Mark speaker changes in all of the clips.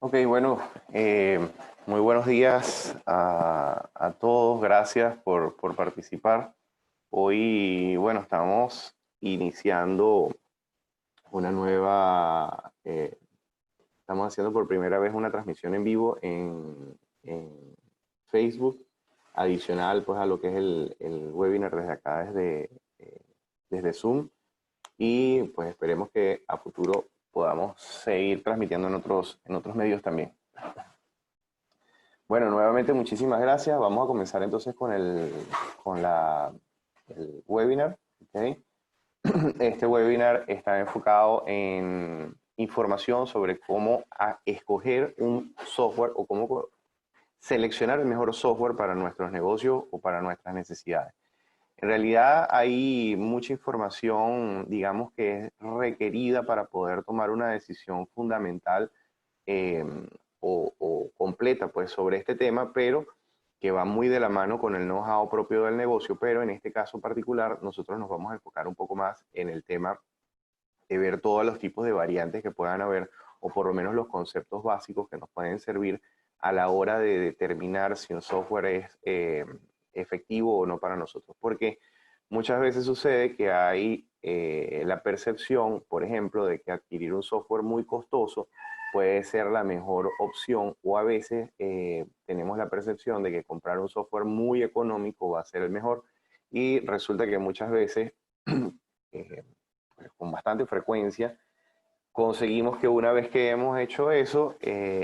Speaker 1: Ok, bueno, muy buenos días a todos, gracias por participar. Hoy, bueno, estamos iniciando una nueva, estamos haciendo por primera vez una transmisión en vivo en Facebook, adicional pues a lo que es el webinar desde acá, desde Zoom, y pues esperemos que a futuro podamos seguir transmitiendo en otros medios también. Bueno, nuevamente muchísimas gracias. Vamos a comenzar entonces con el webinar. ¿Ok? Este webinar está enfocado en información sobre cómo escoger un software o cómo seleccionar el mejor software para nuestros negocios o para nuestras necesidades. En realidad hay mucha información, digamos, que es requerida para poder tomar una decisión fundamental eh, o completa pues, sobre este tema, pero que va muy de la mano con el know-how propio del negocio, pero en este caso particular nosotros nos vamos a enfocar un poco más en el tema de ver todos los tipos de variantes que puedan haber, o por lo menos los conceptos básicos que nos pueden servir a la hora de determinar si un software es efectivo o no para nosotros. Porque muchas veces sucede que hay la percepción, por ejemplo, de que adquirir un software muy costoso puede ser la mejor opción, o a veces tenemos la percepción de que comprar un software muy económico va a ser el mejor, y resulta que muchas veces eh, con bastante frecuencia, conseguimos que una vez que hemos hecho eso,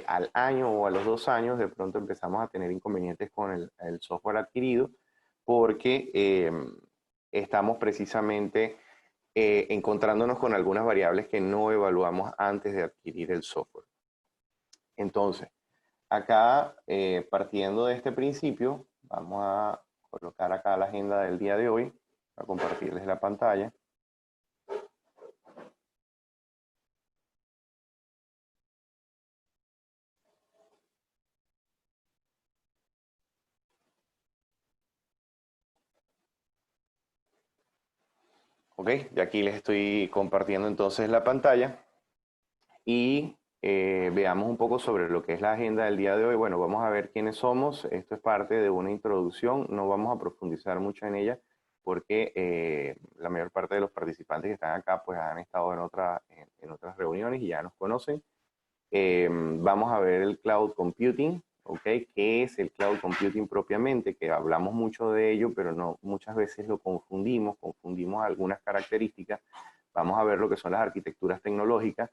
Speaker 1: al año o a los 2 años, de pronto empezamos a tener inconvenientes con el software adquirido, porque estamos precisamente encontrándonos con algunas variables que no evaluamos antes de adquirir el software. Entonces, acá, partiendo de este principio, vamos a colocar acá la agenda del día de hoy, voy a compartirles la pantalla. Ok, y aquí les estoy compartiendo entonces la pantalla y veamos un poco sobre lo que es la agenda del día de hoy. Bueno, vamos a ver quiénes somos. Esto es parte de una introducción, no vamos a profundizar mucho en ella porque la mayor parte de los participantes que están acá pues han estado en otras reuniones y ya nos conocen. Vamos a ver el cloud computing, ¿ok? ¿Qué es el cloud computing propiamente? Que hablamos mucho de ello, pero no, muchas veces lo confundimos algunas características. Vamos a ver lo que son las arquitecturas tecnológicas.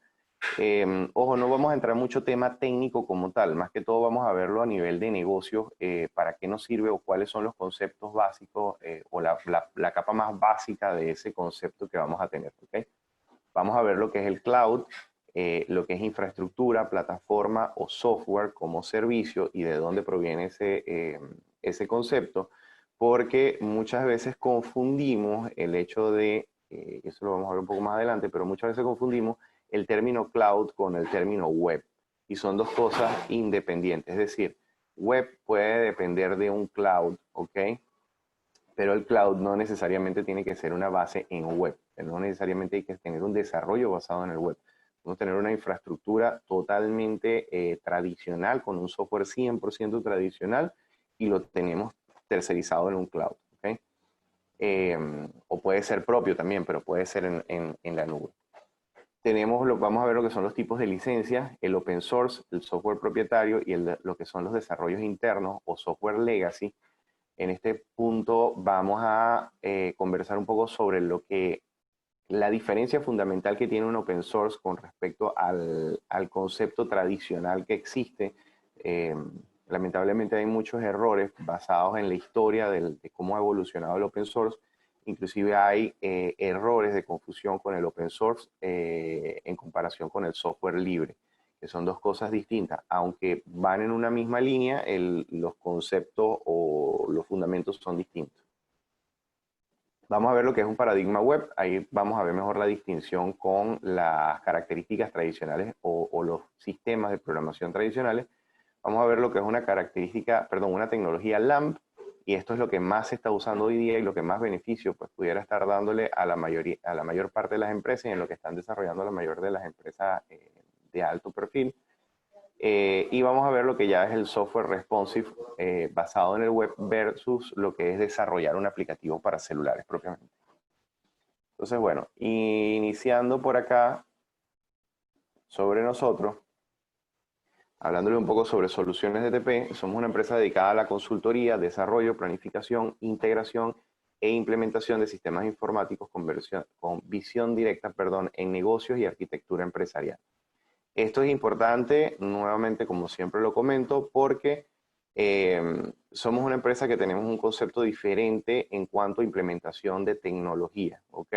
Speaker 1: Ojo, no vamos a entrar mucho tema técnico como tal, más que todo vamos a verlo a nivel de negocios, para qué nos sirve o cuáles son los conceptos básicos, o la capa más básica de ese concepto que vamos a tener, ¿ok? Vamos a ver lo que es el cloud, lo que es infraestructura, plataforma o software como servicio y de dónde proviene ese concepto, porque muchas veces confundimos el hecho de, eso lo vamos a ver un poco más adelante, pero muchas veces confundimos el término cloud con el término web, y son dos cosas independientes. Es decir, web puede depender de un cloud, ¿ok? Pero el cloud no necesariamente tiene que ser una base en web, no necesariamente hay que tener un desarrollo basado en el web. Podemos tener una infraestructura totalmente tradicional, con un software 100% tradicional, y lo tenemos tercerizado en un cloud, ¿okay? O puede ser propio también, pero puede ser en la nube. Vamos a ver lo que son los tipos de licencias, el open source, el software propietario y lo que son los desarrollos internos o software legacy. En este punto vamos a conversar un poco sobre la diferencia fundamental que tiene un open source con respecto al concepto tradicional que existe. Eh, Lamentablemente hay muchos errores basados en la historia de cómo ha evolucionado el open source. Inclusive hay errores de confusión con el open source en comparación con el software libre, que son dos cosas distintas. Aunque van en una misma línea, los conceptos o los fundamentos son distintos. Vamos a ver lo que es un paradigma web. Ahí vamos a ver mejor la distinción con las características tradicionales o los sistemas de programación tradicionales. Vamos a ver lo que es una tecnología LAMP, y esto es lo que más se está usando hoy día y lo que más beneficio pues pudiera estar dándole a la mayor parte de las empresas, y en lo que están desarrollando la mayor de las empresas de alto perfil. Y vamos a ver lo que ya es el software responsive basado en el web versus lo que es desarrollar un aplicativo para celulares propiamente. Entonces, bueno, iniciando por acá sobre nosotros, hablándole un poco sobre soluciones de TP, somos una empresa dedicada a la consultoría, desarrollo, planificación, integración e implementación de sistemas informáticos con visión directa, perdón, en negocios y arquitectura empresarial. Esto es importante, nuevamente, como siempre lo comento, porque somos una empresa que tenemos un concepto diferente en cuanto a implementación de tecnología, ¿ok?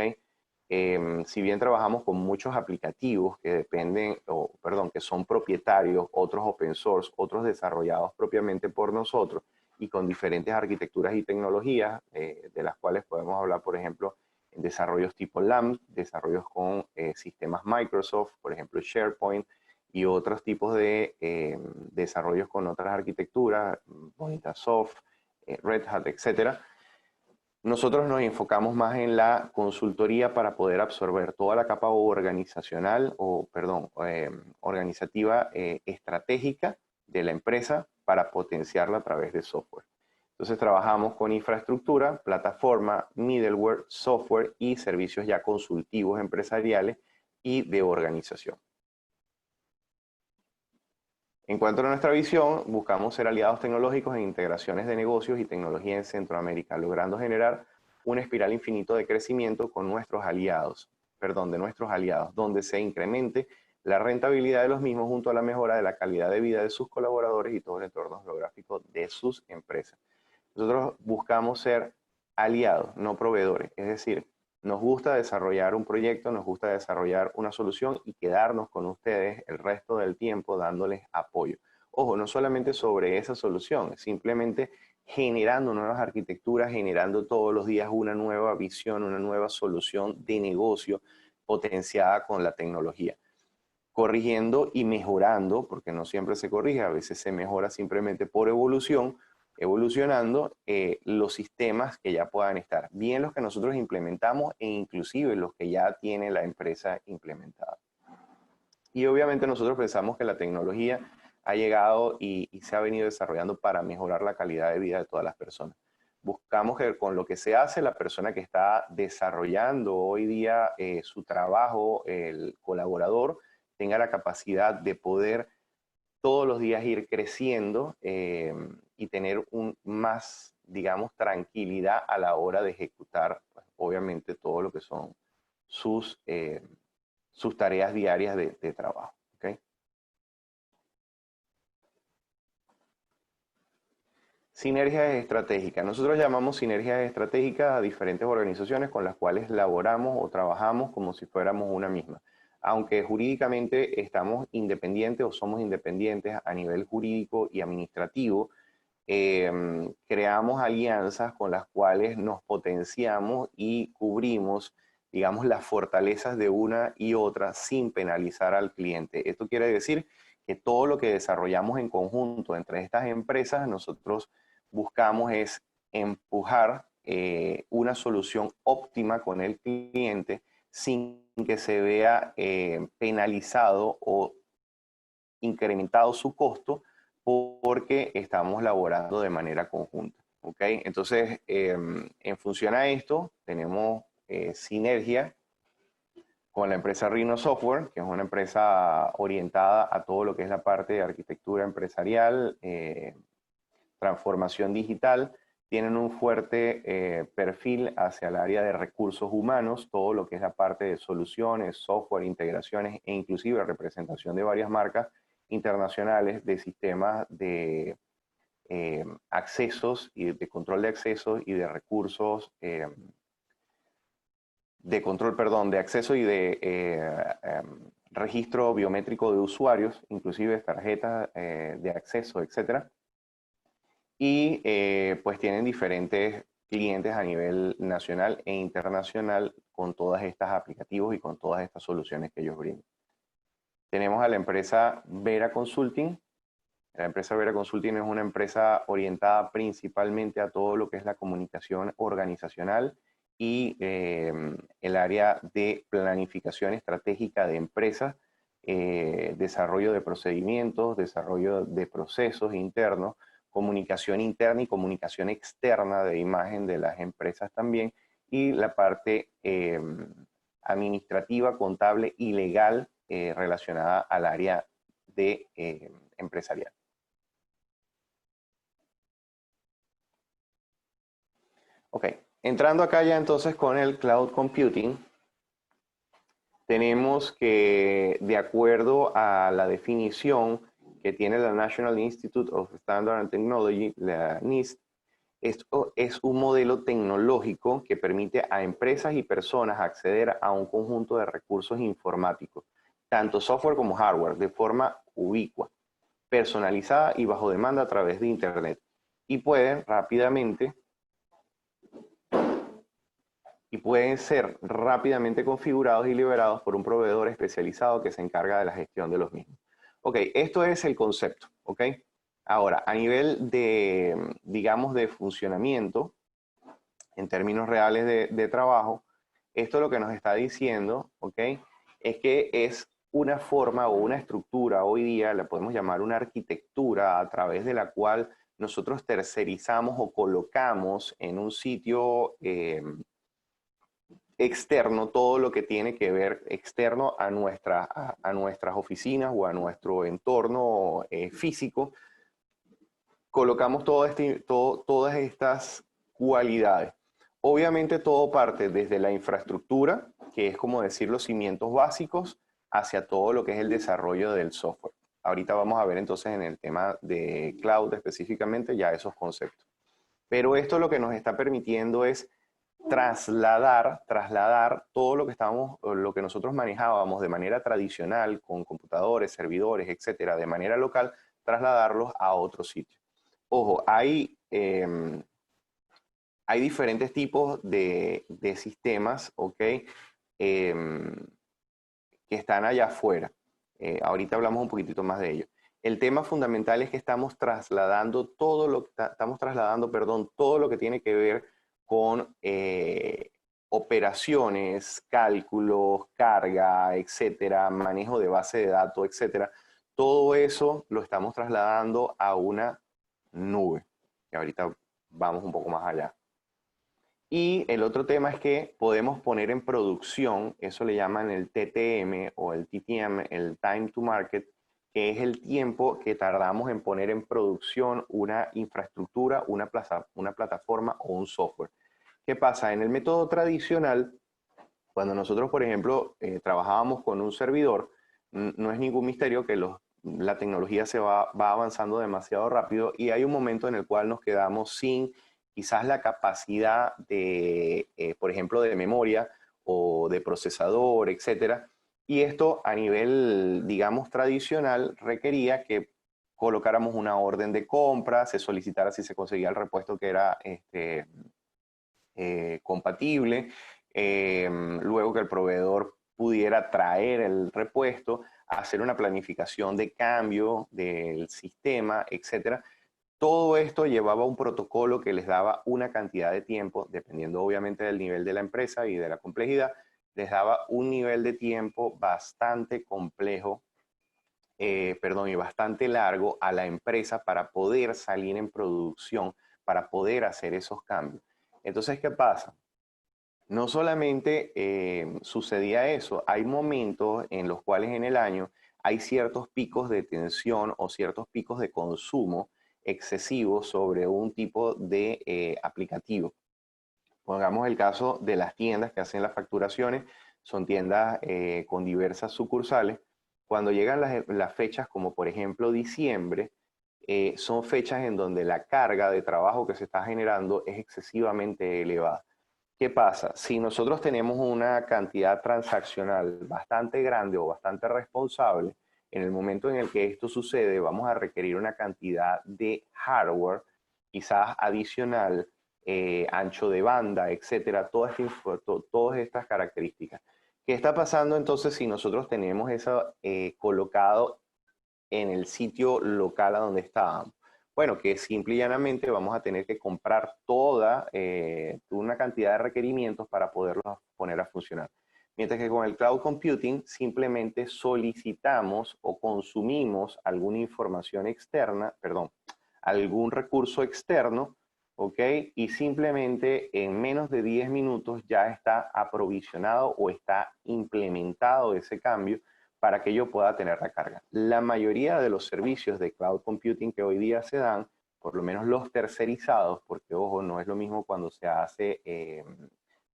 Speaker 1: Si bien trabajamos con muchos aplicativos que dependen, o perdón, que son propietarios, otros open source, otros desarrollados propiamente por nosotros y con diferentes arquitecturas y tecnologías, de las cuales podemos hablar, por ejemplo, en desarrollos tipo LAMP, desarrollos con sistemas Microsoft, por ejemplo SharePoint, y otros tipos de desarrollos con otras arquitecturas, Bonitasoft, Red Hat, etcétera. Nosotros nos enfocamos más en la consultoría para poder absorber toda la capa organizacional, organizativa, estratégica de la empresa para potenciarla a través de software. Entonces trabajamos con infraestructura, plataforma, middleware, software y servicios ya consultivos empresariales y de organización. En cuanto a nuestra visión, buscamos ser aliados tecnológicos en integraciones de negocios y tecnología en Centroamérica, logrando generar una espiral infinito de crecimiento con nuestros aliados, donde se incremente la rentabilidad de los mismos junto a la mejora de la calidad de vida de sus colaboradores y todo el entorno geográfico de sus empresas. Nosotros buscamos ser aliados, no proveedores, es decir, nos gusta desarrollar un proyecto, nos gusta desarrollar una solución y quedarnos con ustedes el resto del tiempo dándoles apoyo. Ojo, no solamente sobre esa solución, simplemente generando nuevas arquitecturas, generando todos los días una nueva visión, una nueva solución de negocio potenciada con la tecnología. Corrigiendo y mejorando, porque no siempre se corrige, a veces se mejora simplemente por evolución, evolucionando los sistemas que ya puedan estar, bien los que nosotros implementamos e inclusive los que ya tiene la empresa implementada. Y obviamente nosotros pensamos que la tecnología ha llegado y se ha venido desarrollando para mejorar la calidad de vida de todas las personas. Buscamos que con lo que se hace, la persona que está desarrollando hoy día su trabajo, el colaborador, tenga la capacidad de poder todos los días ir creciendo y tener más, digamos, tranquilidad a la hora de ejecutar, pues, obviamente, todo lo que son sus, sus tareas diarias de trabajo. ¿Okay? Sinergias estratégicas. Nosotros llamamos sinergias estratégicas a diferentes organizaciones con las cuales laboramos o trabajamos como si fuéramos una misma. Aunque jurídicamente estamos independientes o somos independientes a nivel jurídico y administrativo, creamos alianzas con las cuales nos potenciamos y cubrimos, digamos, las fortalezas de una y otra sin penalizar al cliente. Esto quiere decir que todo lo que desarrollamos en conjunto entre estas empresas, nosotros buscamos es empujar una solución óptima con el cliente sin que se vea penalizado o incrementado su costo porque estamos laborando de manera conjunta. ¿Okay? Entonces, en función a esto, tenemos sinergia con la empresa Rhino Software, que es una empresa orientada a todo lo que es la parte de arquitectura empresarial, transformación digital. Tienen un fuerte perfil hacia el área de recursos humanos, todo lo que es la parte de soluciones, software, integraciones e inclusive representación de varias marcas internacionales de sistemas de accesos y de control de accesos y de recursos, de control, perdón, de acceso y de registro biométrico de usuarios, inclusive tarjetas de acceso, etcétera. Y pues tienen diferentes clientes a nivel nacional e internacional con todas estas aplicativos y con todas estas soluciones que ellos brindan. Tenemos a la empresa Vera Consulting. La empresa Vera Consulting es una empresa orientada principalmente a todo lo que es la comunicación organizacional y el área de planificación estratégica de empresas. desarrollo de procedimientos, desarrollo de procesos internos, comunicación interna y comunicación externa de imagen de las empresas también, y la parte administrativa, contable y legal relacionada al área de empresarial. Ok, entrando acá ya entonces con el Cloud Computing, tenemos que, de acuerdo a la definición que tiene la National Institute of Standard and Technology, la NIST, esto es un modelo tecnológico que permite a empresas y personas acceder a un conjunto de recursos informáticos, tanto software como hardware, de forma ubicua, personalizada y bajo demanda a través de Internet. Y pueden ser rápidamente configurados y liberados por un proveedor especializado que se encarga de la gestión de los mismos. Ok, esto es el concepto, ok. Ahora, a nivel de, digamos, de funcionamiento, en términos reales de trabajo, esto lo que nos está diciendo, ok, es que es una forma o una estructura, hoy día la podemos llamar una arquitectura a través de la cual nosotros tercerizamos o colocamos en un sitio externo todo lo que tiene que ver externo a nuestras oficinas o a nuestro entorno físico. Colocamos todas estas cualidades. Obviamente todo parte desde la infraestructura, que es como decir los cimientos básicos, hacia todo lo que es el desarrollo del software. Ahorita vamos a ver entonces en el tema de cloud específicamente ya esos conceptos. Pero esto lo que nos está permitiendo es trasladar todo lo que nosotros manejábamos de manera tradicional con computadores, servidores, etcétera, de manera local, trasladarlos a otro sitio. Ojo, hay diferentes tipos de sistemas, ¿ok? Que están allá afuera. Ahorita hablamos un poquitito más de ello. El tema fundamental es que estamos trasladando todo lo que tiene que ver con operaciones, cálculos, carga, etcétera, manejo de base de datos, etcétera. Todo eso lo estamos trasladando a una nube. Y ahorita vamos un poco más allá. Y el otro tema es que podemos poner en producción, eso le llaman el TTM o el TTM, el Time to Market, que es el tiempo que tardamos en poner en producción una infraestructura, una plataforma o un software. ¿Qué pasa? En el método tradicional, cuando nosotros, por ejemplo, trabajábamos con un servidor, no es ningún misterio que la tecnología va avanzando demasiado rápido y hay un momento en el cual nos quedamos sin quizás la capacidad de, por ejemplo, de memoria o de procesador, etcétera. Y esto a nivel, digamos, tradicional requería que colocáramos una orden de compra, se solicitara si se conseguía el repuesto que era compatible, luego que el proveedor pudiera traer el repuesto, hacer una planificación de cambio del sistema, etcétera. Todo esto llevaba un protocolo que les daba una cantidad de tiempo, dependiendo obviamente del nivel de la empresa y de la complejidad, les daba un nivel de tiempo bastante complejo, y bastante largo a la empresa para poder salir en producción, para poder hacer esos cambios. Entonces, ¿qué pasa? No solamente sucedía eso, hay momentos en los cuales en el año hay ciertos picos de tensión o ciertos picos de consumo excesivos sobre un tipo de aplicativo. Pongamos el caso de las tiendas que hacen las facturaciones, son tiendas con diversas sucursales. Cuando llegan las fechas, como por ejemplo diciembre, son fechas en donde la carga de trabajo que se está generando es excesivamente elevada. ¿Qué pasa? Si nosotros tenemos una cantidad transaccional bastante grande o bastante responsable, en el momento en el que esto sucede, vamos a requerir una cantidad de hardware, quizás adicional, ancho de banda, etcétera, todas estas características. ¿Qué está pasando entonces si nosotros tenemos eso colocado en el sitio local a donde estábamos? Bueno, que simple y llanamente vamos a tener que comprar toda una cantidad de requerimientos para poderlos poner a funcionar. Mientras que con el cloud computing simplemente solicitamos o consumimos alguna información externa, perdón, algún recurso externo, ¿ok? Y simplemente en menos de 10 minutos ya está aprovisionado o está implementado ese cambio para que yo pueda tener la carga. La mayoría de los servicios de cloud computing que hoy día se dan, por lo menos los tercerizados, porque ojo, no es lo mismo cuando se hace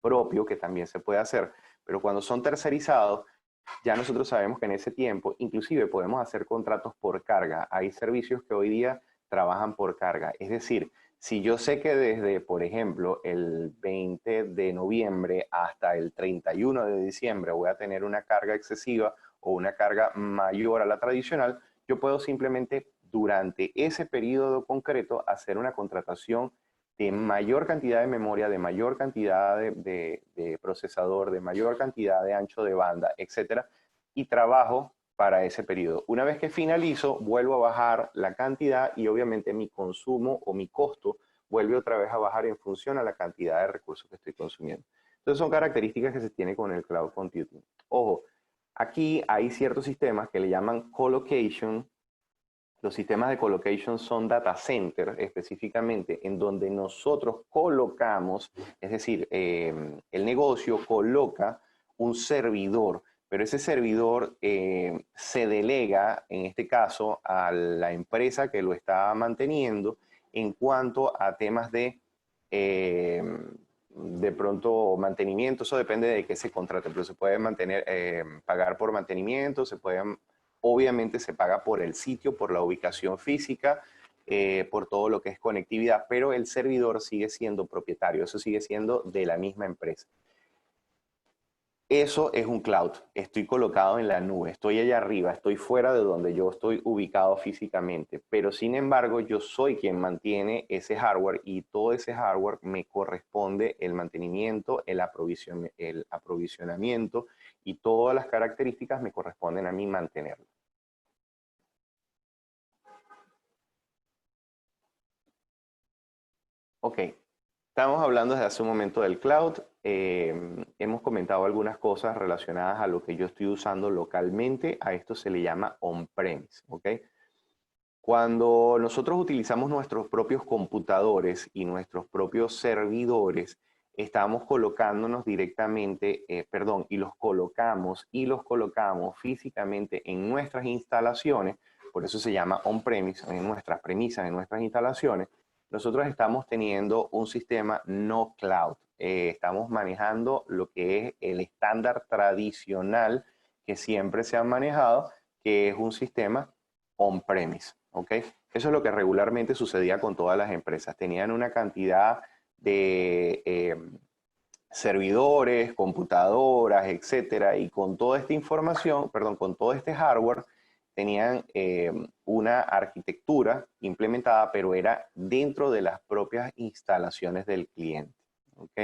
Speaker 1: propio, que también se puede hacer, pero cuando son tercerizados, ya nosotros sabemos que en ese tiempo, inclusive podemos hacer contratos por carga. Hay servicios que hoy día trabajan por carga. Es decir, si yo sé que desde, por ejemplo, el 20 de noviembre hasta el 31 de diciembre voy a tener una carga excesiva o una carga mayor a la tradicional, yo puedo simplemente durante ese periodo concreto hacer una contratación de mayor cantidad de memoria, de mayor cantidad de procesador, de mayor cantidad de ancho de banda, etcétera, y trabajo para ese periodo. Una vez que finalizo, vuelvo a bajar la cantidad y obviamente mi consumo o mi costo vuelve otra vez a bajar en función a la cantidad de recursos que estoy consumiendo. Entonces son características que se tienen con el cloud computing. Ojo, aquí hay ciertos sistemas que le llaman colocation. Los sistemas de colocation son data center específicamente, en donde nosotros colocamos, es decir, el negocio coloca un servidor, pero ese servidor se delega, en este caso, a la empresa que lo está manteniendo en cuanto a temas de pronto mantenimiento. Eso depende de qué se contrate, pero se puede mantener, pagar por mantenimiento, se pueden. Obviamente se paga por el sitio, por la ubicación física, por todo lo que es conectividad, pero el servidor sigue siendo propietario, eso sigue siendo de la misma empresa. Eso es un cloud, estoy colocado en la nube, estoy allá arriba, estoy fuera de donde yo estoy ubicado físicamente, pero sin embargo yo soy quien mantiene ese hardware y todo ese hardware me corresponde el mantenimiento, el aprovisionamiento y todas las características me corresponden a mí mantenerlo. Ok, estamos hablando desde hace un momento del cloud. Hemos comentado algunas cosas relacionadas a lo que yo estoy usando localmente. A esto se le llama on-premise, ¿ok? Cuando nosotros utilizamos nuestros propios computadores y nuestros propios servidores, estamos colocándonos directamente, y los colocamos físicamente en nuestras instalaciones, por eso se llama on-premise, en nuestras premisas, en nuestras instalaciones. Nosotros estamos teniendo un sistema no cloud. Estamos manejando lo que es el estándar tradicional que siempre se ha manejado, que es un sistema on-premise, ¿ok? Eso es lo que regularmente sucedía con todas las empresas. Tenían una cantidad de servidores, computadoras, etcétera, y con toda esta información, perdón, con todo este hardware, tenían una arquitectura implementada, pero era dentro de las propias instalaciones del cliente, ¿ok?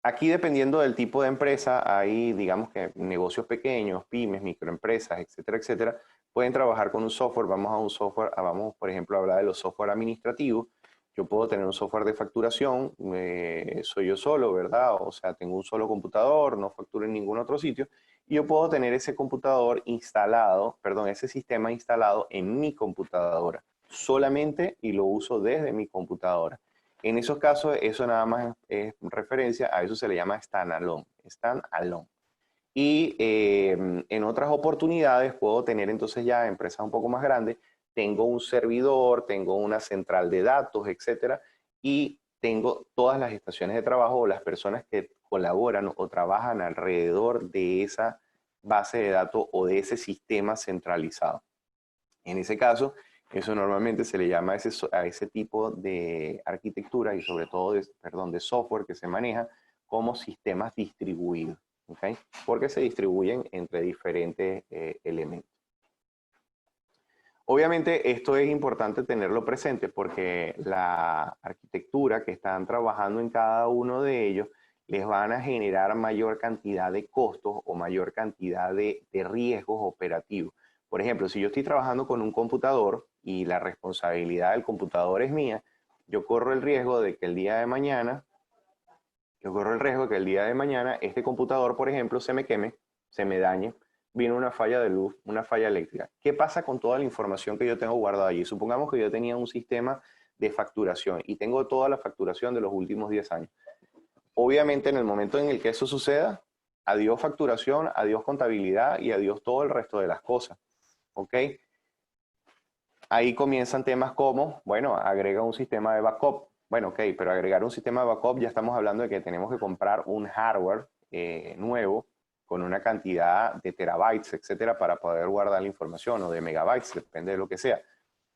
Speaker 1: Aquí, dependiendo del tipo de empresa, hay, digamos que negocios pequeños, pymes, microempresas, etcétera, etcétera, pueden trabajar con un software. Vamos a un software, vamos, por ejemplo, a hablar de los software administrativos. Yo puedo tener un software de facturación, soy yo solo, ¿verdad? O sea, tengo un solo computador, no facturo en ningún otro sitio, y yo puedo tener ese computador instalado, perdón, ese sistema instalado en mi computadora, solamente, y lo uso desde mi computadora. En esos casos, eso nada más es referencia, a eso se le llama standalone, standalone. Y en otras oportunidades puedo tener entonces ya empresas un poco más grandes, tengo un servidor, tengo una central de datos, etcétera, y tengo todas las estaciones de trabajo o las personas que colaboran o trabajan alrededor de esa base de datos o de ese sistema centralizado. En ese caso, eso normalmente se le llama a ese tipo de arquitectura y sobre todo de software que se maneja como sistemas distribuidos, ¿okay? Porque se distribuyen entre diferentes elementos. Obviamente esto es importante tenerlo presente porque la arquitectura que están trabajando en cada uno de ellos les van a generar mayor cantidad de costos o mayor cantidad de riesgos operativos. Por ejemplo, si yo estoy trabajando con un computador y la responsabilidad del computador es mía, yo corro el riesgo de que el día de mañana Yo corro el riesgo de que el día de mañana este computador, por ejemplo, se me queme, se me dañe, viene una falla de luz, una falla eléctrica. ¿Qué pasa con toda la información que yo tengo guardada allí? Supongamos que yo tenía un sistema de facturación y tengo toda la facturación de los últimos 10 años. Obviamente, en el momento en el que eso suceda, adiós facturación, adiós contabilidad y adiós todo el resto de las cosas. ¿Ok? Ahí comienzan temas como, bueno, agrega un sistema de backup. Bueno, ok, pero agregar un sistema de backup ya estamos hablando de que tenemos que comprar un hardware nuevo con una cantidad de terabytes, etcétera, para poder guardar la información o de megabytes, depende de lo que sea.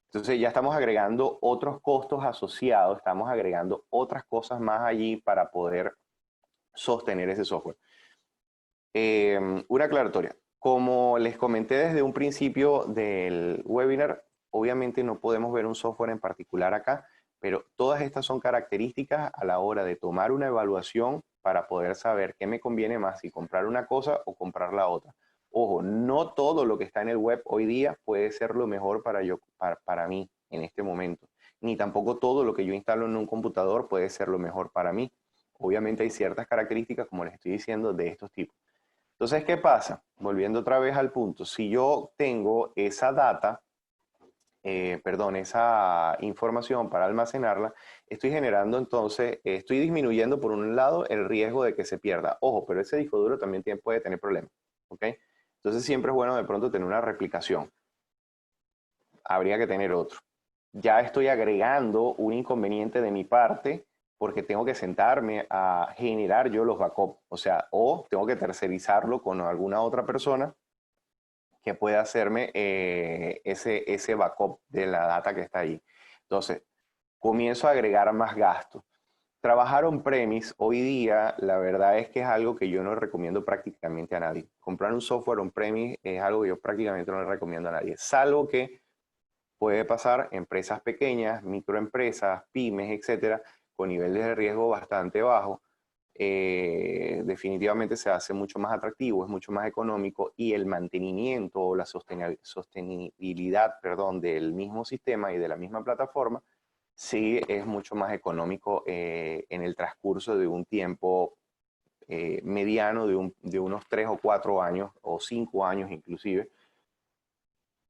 Speaker 1: Entonces ya estamos agregando otros costos asociados, estamos agregando otras cosas más allí para poder sostener ese software. Una aclaratoria. Como les comenté desde un principio del webinar, obviamente no podemos ver un software en particular acá, pero todas estas son características a la hora de tomar una evaluación para poder saber qué me conviene más, si comprar una cosa o comprar la otra. Ojo, no todo lo que está en el web hoy día puede ser lo mejor para mí en este momento, ni tampoco todo lo que yo instalo en un computador puede ser lo mejor para mí. Obviamente hay ciertas características, como les estoy diciendo, de estos tipos. Entonces, ¿qué pasa? Volviendo otra vez al punto, si yo tengo esa data, perdón, esa información para almacenarla, estoy generando entonces, estoy disminuyendo por un lado el riesgo de que se pierda. Ojo, pero ese disco duro también puede tener problemas, ¿ok? Entonces siempre es bueno de pronto tener una replicación. Habría que tener otro. Ya estoy agregando un inconveniente de mi parte porque tengo que sentarme a generar yo los backups, o sea, o tengo que tercerizarlo con alguna otra persona que pueda hacerme ese backup de la data que está ahí. Entonces, comienzo a agregar más gastos. Trabajar on-premise hoy día, la verdad es que es algo que yo no recomiendo prácticamente a nadie. Comprar un software on-premise es algo que yo prácticamente no le recomiendo a nadie, salvo que puede pasar empresas pequeñas, microempresas, pymes, etcétera, con niveles de riesgo bastante bajos. Definitivamente se hace mucho más atractivo, es mucho más económico y el mantenimiento o la sostenibilidad, perdón, del mismo sistema y de la misma plataforma sí es mucho más económico en el transcurso de un tiempo mediano de unos 3 o 4 años o 5 años inclusive.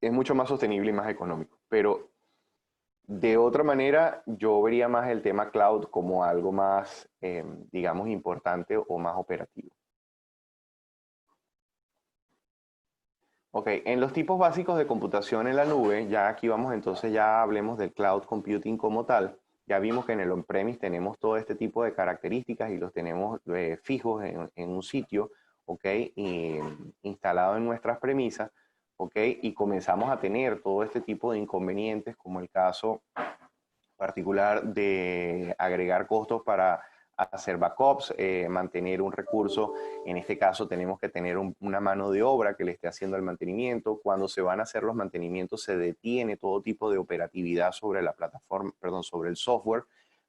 Speaker 1: Es mucho más sostenible y más económico, pero de otra manera, yo vería más el tema cloud como algo más, digamos, importante o más operativo. Ok, en los tipos básicos de computación en la nube, ya aquí vamos entonces, ya hablemos del cloud computing como tal. Ya vimos que en el on-premise tenemos todo este tipo de características y los tenemos fijos en un sitio, ok, y, instalado en nuestras premisas, ok, y comenzamos a tener todo este tipo de inconvenientes como el caso particular de agregar costos para hacer backups, mantener un recurso. En este caso tenemos que tener una mano de obra que le esté haciendo el mantenimiento. Cuando se van a hacer los mantenimientos se detiene todo tipo de operatividad sobre la plataforma, perdón, sobre el software,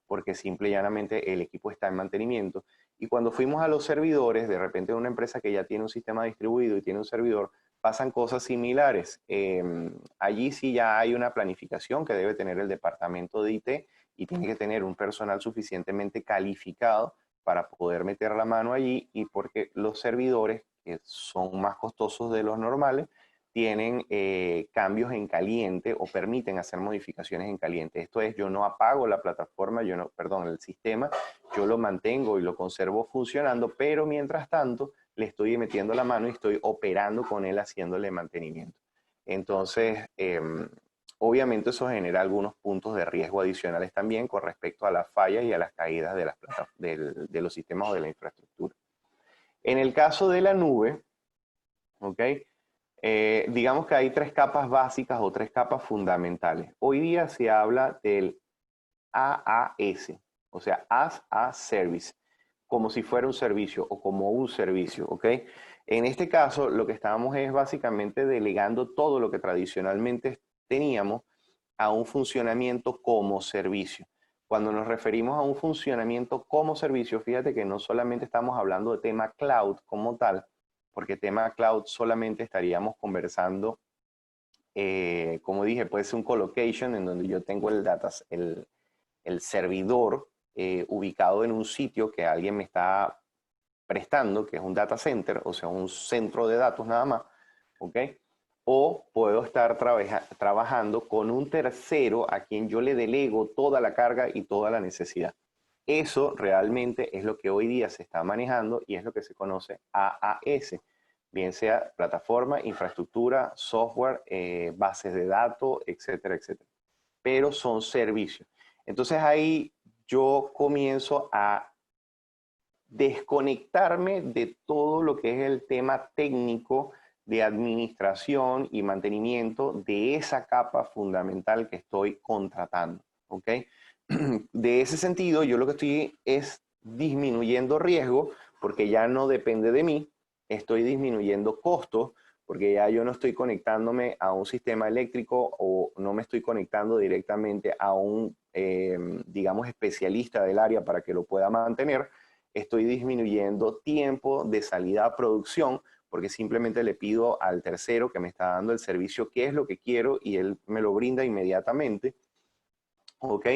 Speaker 1: porque simple y llanamente el equipo está en mantenimiento. Y cuando fuimos a los servidores, de repente una empresa que ya tiene un sistema distribuido y tiene un servidor, pasan cosas similares. Allí sí ya hay una planificación que debe tener el departamento de IT y tiene que tener un personal suficientemente calificado para poder meter la mano allí y porque los servidores, que son más costosos de los normales, tienen cambios en caliente o permiten hacer modificaciones en caliente. Esto es, yo no apago la plataforma, yo no, perdón, el sistema, yo lo mantengo y lo conservo funcionando, pero mientras tanto le estoy metiendo la mano y estoy operando con él haciéndole mantenimiento. Entonces, obviamente eso genera algunos puntos de riesgo adicionales también con respecto a las fallas y a las caídas de, de los sistemas o de la infraestructura. En el caso de la nube, ¿ok? Digamos que hay tres capas básicas o tres capas fundamentales. Hoy día se habla del AAS, o sea, as a service, como si fuera un servicio o como un servicio, ¿ok? En este caso, lo que estábamos es básicamente delegando todo lo que tradicionalmente teníamos a un funcionamiento como servicio. Cuando nos referimos a un funcionamiento como servicio, fíjate que no solamente estamos hablando de tema cloud como tal, porque tema cloud solamente estaríamos conversando, como dije, puede ser un colocation en donde yo tengo el servidor ubicado en un sitio que alguien me está prestando, que es un data center, o sea, un centro de datos nada más, ¿ok? O puedo estar trabajando con un tercero a quien yo le delego toda la carga y toda la necesidad. Eso realmente es lo que hoy día se está manejando y es lo que se conoce AAS, bien sea plataforma, infraestructura, software, bases de datos, etcétera, etcétera. Pero son servicios. Entonces ahí yo comienzo a desconectarme de todo lo que es el tema técnico de administración y mantenimiento de esa capa fundamental que estoy contratando, ¿ok? De ese sentido, yo lo que estoy es disminuyendo riesgo porque ya no depende de mí, estoy disminuyendo costos porque ya yo no estoy conectándome a un sistema eléctrico o no me estoy conectando directamente a un, digamos, especialista del área para que lo pueda mantener. Estoy disminuyendo tiempo de salida a producción porque simplemente le pido al tercero que me está dando el servicio qué es lo que quiero y él me lo brinda inmediatamente, ¿ok?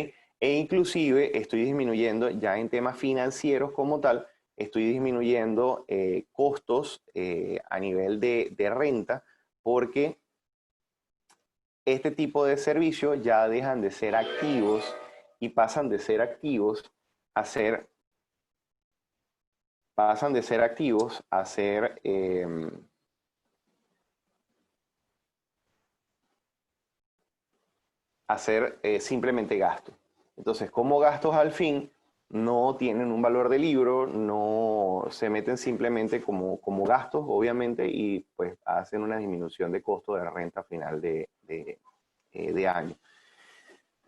Speaker 1: E inclusive estoy disminuyendo ya en temas financieros como tal, estoy disminuyendo costos a nivel de renta porque este tipo de servicios ya dejan de ser activos y pasan de ser activos a ser pasan de ser activos a ser simplemente gastos. Entonces, como gastos al fin no tienen un valor de libro, no se meten simplemente como gastos, obviamente, y pues hacen una disminución de costo de la renta final de año.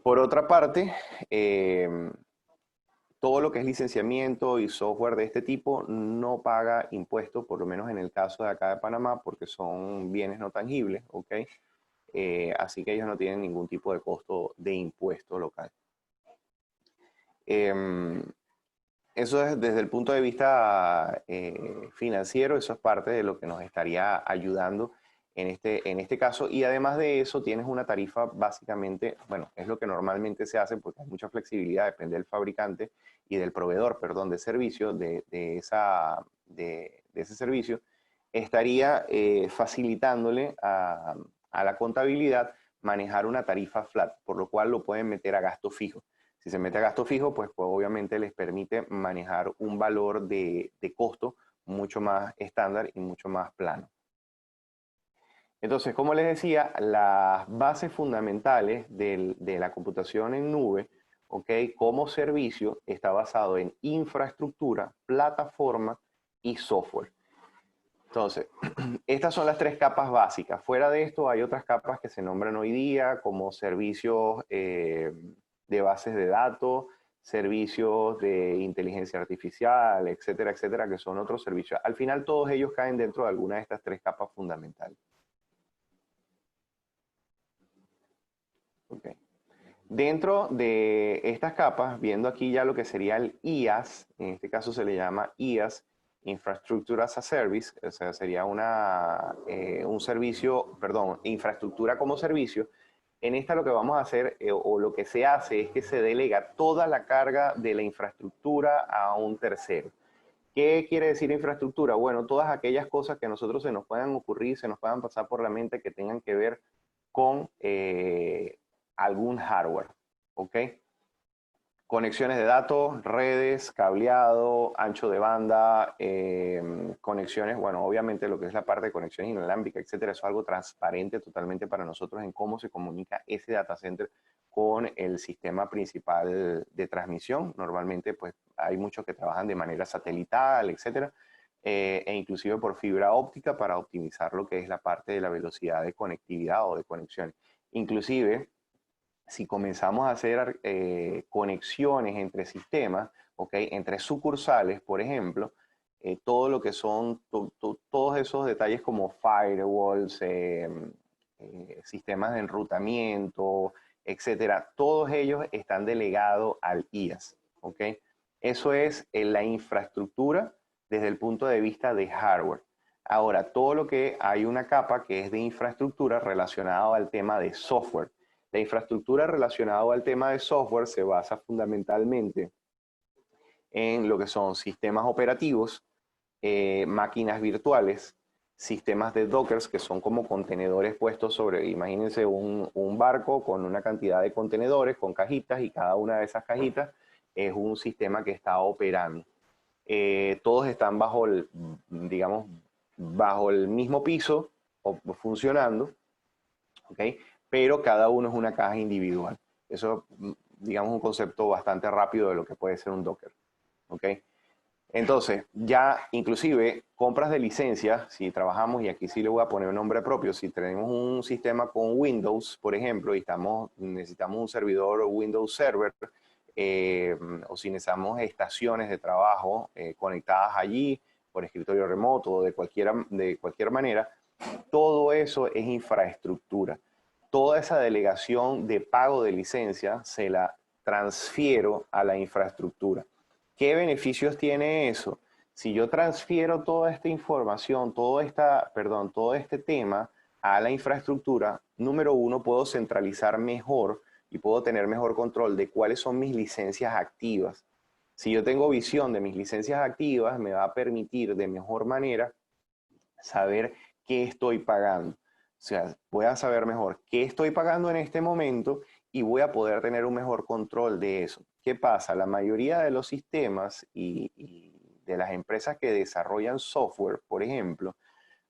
Speaker 1: Por otra parte, todo lo que es licenciamiento y software de este tipo no paga impuestos, por lo menos en el caso de acá de Panamá, porque son bienes no tangibles, ¿ok? Así que ellos no tienen ningún tipo de costo de impuesto local. Eso es desde el punto de vista financiero, eso es parte de lo que nos estaría ayudando en este caso. Y además de eso, tienes una tarifa básicamente, bueno, es lo que normalmente se hace porque hay mucha flexibilidad, depende del fabricante y del proveedor, perdón, de servicio, de ese servicio, estaría facilitándole a la contabilidad manejar una tarifa flat, por lo cual lo pueden meter a gasto fijo. Si se mete a gasto fijo, pues obviamente les permite manejar un valor de costo mucho más estándar y mucho más plano. Entonces, como les decía, las bases fundamentales de la computación en nube, ¿ok? Como servicio, está basado en infraestructura, plataforma y software. Entonces, estas son las tres capas básicas. Fuera de esto hay otras capas que se nombran hoy día como servicios de bases de datos, servicios de inteligencia artificial, etcétera, etcétera, que son otros servicios. Al final todos ellos caen dentro de alguna de estas tres capas fundamentales. Okay. Dentro de estas capas, viendo aquí ya lo que sería el IaaS, en este caso se le llama IaaS, Infrastructure as a Service, o sea, sería un servicio, perdón, infraestructura como servicio. En esta lo que vamos a hacer, o lo que se hace, es que se delega toda la carga de la infraestructura a un tercero. ¿Qué quiere decir infraestructura? Bueno, todas aquellas cosas que a nosotros se nos puedan ocurrir, se nos puedan pasar por la mente que tengan que ver con algún hardware, ¿ok? Conexiones de datos, redes, cableado, ancho de banda, conexiones, bueno, obviamente lo que es la parte de conexiones inalámbricas, etcétera, eso es algo transparente totalmente para nosotros en cómo se comunica ese data center con el sistema principal de transmisión. Normalmente, pues, hay muchos que trabajan de manera satelital, etcétera, e inclusive por fibra óptica para optimizar lo que es la parte de la velocidad de conectividad o de conexión. Inclusive, si comenzamos a hacer conexiones entre sistemas, ¿okay? Entre sucursales, por ejemplo, todo lo que son todos esos detalles como firewalls, sistemas de enrutamiento, etcétera, todos ellos están delegados al IaaS, ¿ok? Eso es la infraestructura desde el punto de vista de hardware. Ahora, todo lo que hay una capa que es de infraestructura relacionada al tema de software. La infraestructura relacionada al tema de software se basa fundamentalmente en lo que son sistemas operativos, máquinas virtuales, sistemas de Dockers, que son como contenedores puestos sobre, imagínense un barco con una cantidad de contenedores, con cajitas, y cada una de esas cajitas es un sistema que está operando. Todos están bajo el, digamos, bajo el mismo piso, funcionando, ¿ok? Pero cada uno es una caja individual. Eso, digamos, es un concepto bastante rápido de lo que puede ser un Docker, ¿ok? Entonces, ya inclusive compras de licencia, si trabajamos, y aquí sí le voy a poner un nombre propio, si tenemos un sistema con Windows, por ejemplo, y necesitamos un servidor Windows Server, o si necesitamos estaciones de trabajo conectadas allí por escritorio remoto o de cualquier manera, todo eso es infraestructura. Toda esa delegación de pago de licencia se la transfiero a la infraestructura. ¿Qué beneficios tiene eso? Si yo transfiero toda esta información, todo este tema a la infraestructura, número uno, puedo centralizar mejor y puedo tener mejor control de cuáles son mis licencias activas. Si yo tengo visión de mis licencias activas, me va a permitir de mejor manera saber qué estoy pagando. O sea, voy a saber mejor qué estoy pagando en este momento y voy a poder tener un mejor control de eso. ¿Qué pasa? La mayoría de los sistemas y de las empresas que desarrollan software, por ejemplo,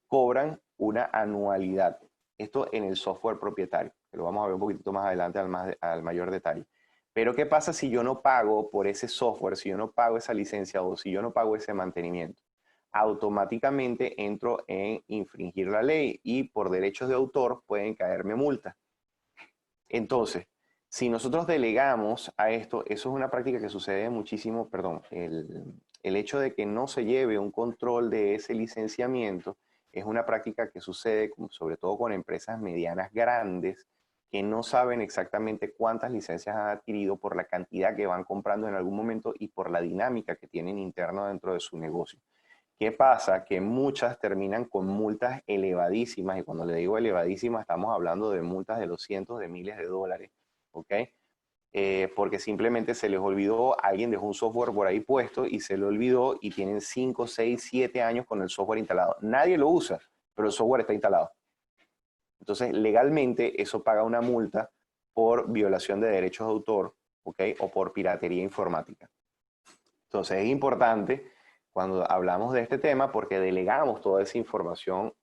Speaker 1: cobran una anualidad. Esto en el software propietario, que lo vamos a ver un poquito más adelante al mayor detalle. Pero ¿qué pasa si yo no pago por ese software, si yo no pago esa licencia o si yo no pago ese mantenimiento? Automáticamente entro en infringir la ley y por derechos de autor pueden caerme multas. Entonces, si nosotros delegamos a esto, eso es una práctica que sucede muchísimo, perdón, el hecho de que no se lleve un control de ese licenciamiento es una práctica que sucede sobre todo con empresas medianas grandes que no saben exactamente cuántas licencias han adquirido por la cantidad que van comprando en algún momento y por la dinámica que tienen interna dentro de su negocio. ¿Qué pasa? Que muchas terminan con multas elevadísimas, y cuando le digo elevadísimas estamos hablando de multas de los cientos de miles de dólares, ¿ok? Porque simplemente se les olvidó, alguien dejó un software por ahí puesto y se le olvidó y tienen 5, 6, 7 años con el software instalado. Nadie lo usa, pero el software está instalado. Entonces, legalmente eso paga una multa por violación de derechos de autor, ¿ok? O por piratería informática. Entonces, es importante cuando hablamos de este tema porque delegamos toda esa información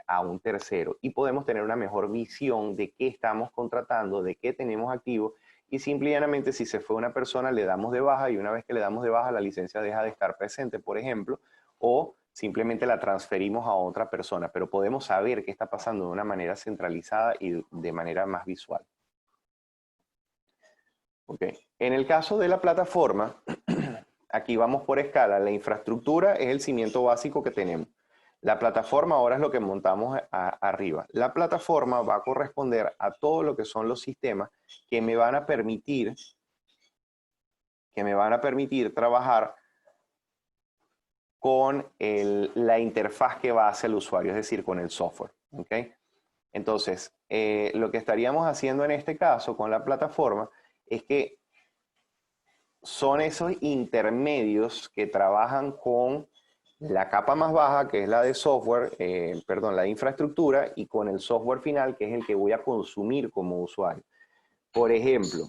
Speaker 1: a un tercero y podemos tener una mejor visión de qué estamos contratando, de qué tenemos activo, y simplemente si se fue una persona le damos de baja, y una vez que le damos de baja la licencia deja de estar presente, por ejemplo, o simplemente la transferimos a otra persona, pero podemos saber qué está pasando de una manera centralizada y de manera más visual. Okay. En el caso de la plataforma, aquí vamos por escala. La infraestructura es el cimiento básico que tenemos. La plataforma ahora es lo que montamos arriba. La plataforma va a corresponder a todo lo que son los sistemas que me van a permitir trabajar con la interfaz que va hacia el usuario, es decir, con el software. ¿Okay? Entonces, lo que estaríamos haciendo en este caso con la plataforma es que son esos intermedios que trabajan con la capa más baja, que es la de software, la de infraestructura, y con el software final, que es el que voy a consumir como usuario. Por ejemplo,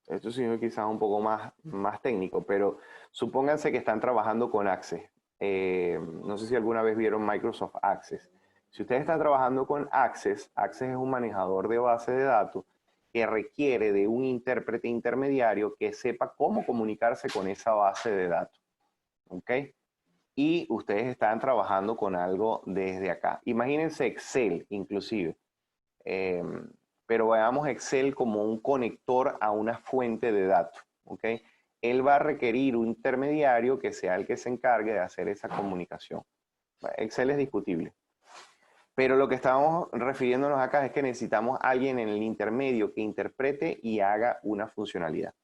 Speaker 1: esto sí es quizás un poco más técnico, pero supónganse que están trabajando con Access. No sé si alguna vez vieron Microsoft Access. Si ustedes están trabajando con Access, Access es un manejador de base de datos que requiere de un intérprete intermediario que sepa cómo comunicarse con esa base de datos. ¿Ok? Y ustedes están trabajando con algo desde acá. Imagínense Excel, inclusive. Pero veamos Excel como un conector a una fuente de datos. ¿Ok? Él va a requerir un intermediario que sea el que se encargue de hacer esa comunicación. Excel es discutible. Pero lo que estamos refiriéndonos acá es que necesitamos a alguien en el intermedio que interprete y haga una funcionalidad.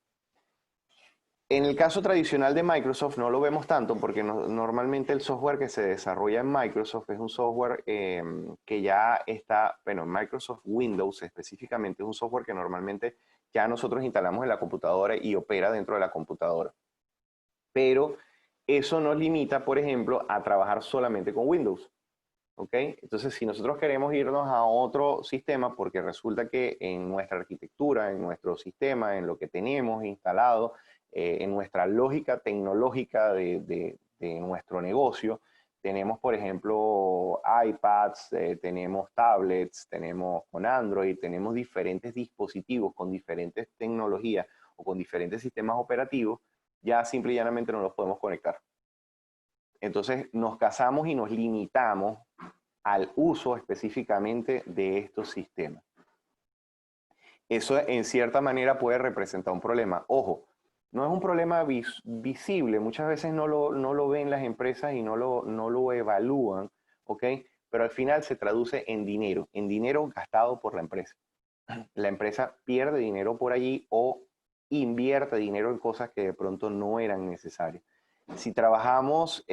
Speaker 1: En el caso tradicional de Microsoft no lo vemos tanto porque normalmente el software que se desarrolla en Microsoft es un software que ya está, bueno, Microsoft Windows específicamente es un software que normalmente ya nosotros instalamos en la computadora y opera dentro de la computadora. Pero eso nos limita, por ejemplo, a trabajar solamente con Windows. ¿Ok? Entonces, si nosotros queremos irnos a otro sistema, porque resulta que en nuestra arquitectura, en nuestro sistema, en lo que tenemos instalado, en nuestra lógica tecnológica de nuestro negocio, tenemos, por ejemplo, iPads, tenemos tablets, tenemos con Android, tenemos diferentes dispositivos con diferentes tecnologías o con diferentes sistemas operativos, ya simple y llanamente no los podemos conectar. Entonces nos casamos y nos limitamos al uso específicamente de estos sistemas. Eso en cierta manera puede representar un problema. Ojo, no es un problema visible, muchas veces no lo ven las empresas y no lo evalúan, ¿ok? Pero al final se traduce en dinero gastado por la empresa. La empresa pierde dinero por allí o invierte dinero en cosas que de pronto no eran necesarias. Si trabajamos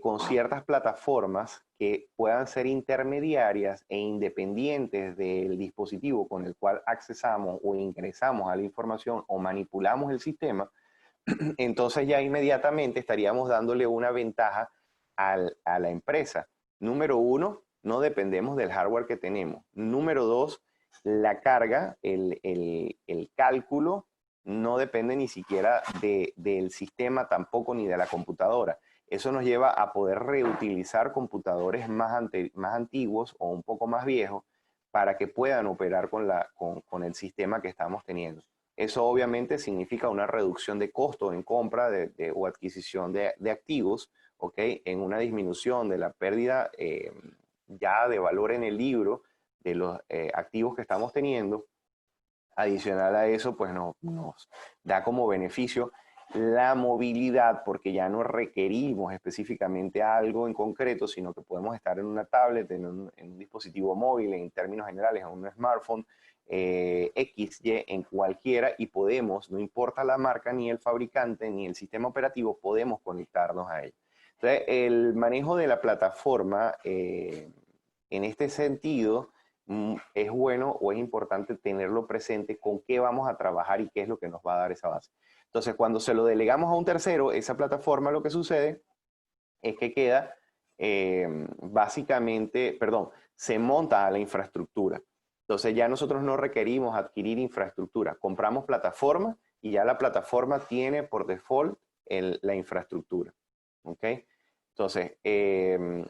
Speaker 1: con ciertas plataformas que puedan ser intermediarias e independientes del dispositivo con el cual accesamos o ingresamos a la información o manipulamos el sistema, entonces ya inmediatamente estaríamos dándole una ventaja a la empresa. Número uno, no dependemos del hardware que tenemos. Número dos, la carga, el cálculo, no depende ni siquiera del sistema tampoco ni de la computadora. Eso nos lleva a poder reutilizar computadores más antiguos o un poco más viejos para que puedan operar con el sistema que estamos teniendo. Eso obviamente significa una reducción de costo en compra o adquisición de activos, ¿ok? En una disminución de la pérdida ya de valor en el libro de los activos que estamos teniendo. Adicional a eso, pues nos da como beneficio la movilidad, porque ya no requerimos específicamente algo en concreto, sino que podemos estar en una tablet, en un dispositivo móvil, en términos generales, en un smartphone, XY, en cualquiera, y podemos, no importa la marca, ni el fabricante, ni el sistema operativo, podemos conectarnos a él. Entonces, el manejo de la plataforma, en este sentido, es bueno o es importante tenerlo presente con qué vamos a trabajar y qué es lo que nos va a dar esa base. Entonces, cuando se lo delegamos a un tercero, esa plataforma lo que sucede es que queda básicamente, perdón, se monta a la infraestructura. Entonces ya nosotros no requerimos adquirir infraestructura, compramos plataforma y ya la plataforma tiene por default la infraestructura. ¿Ok? Entonces,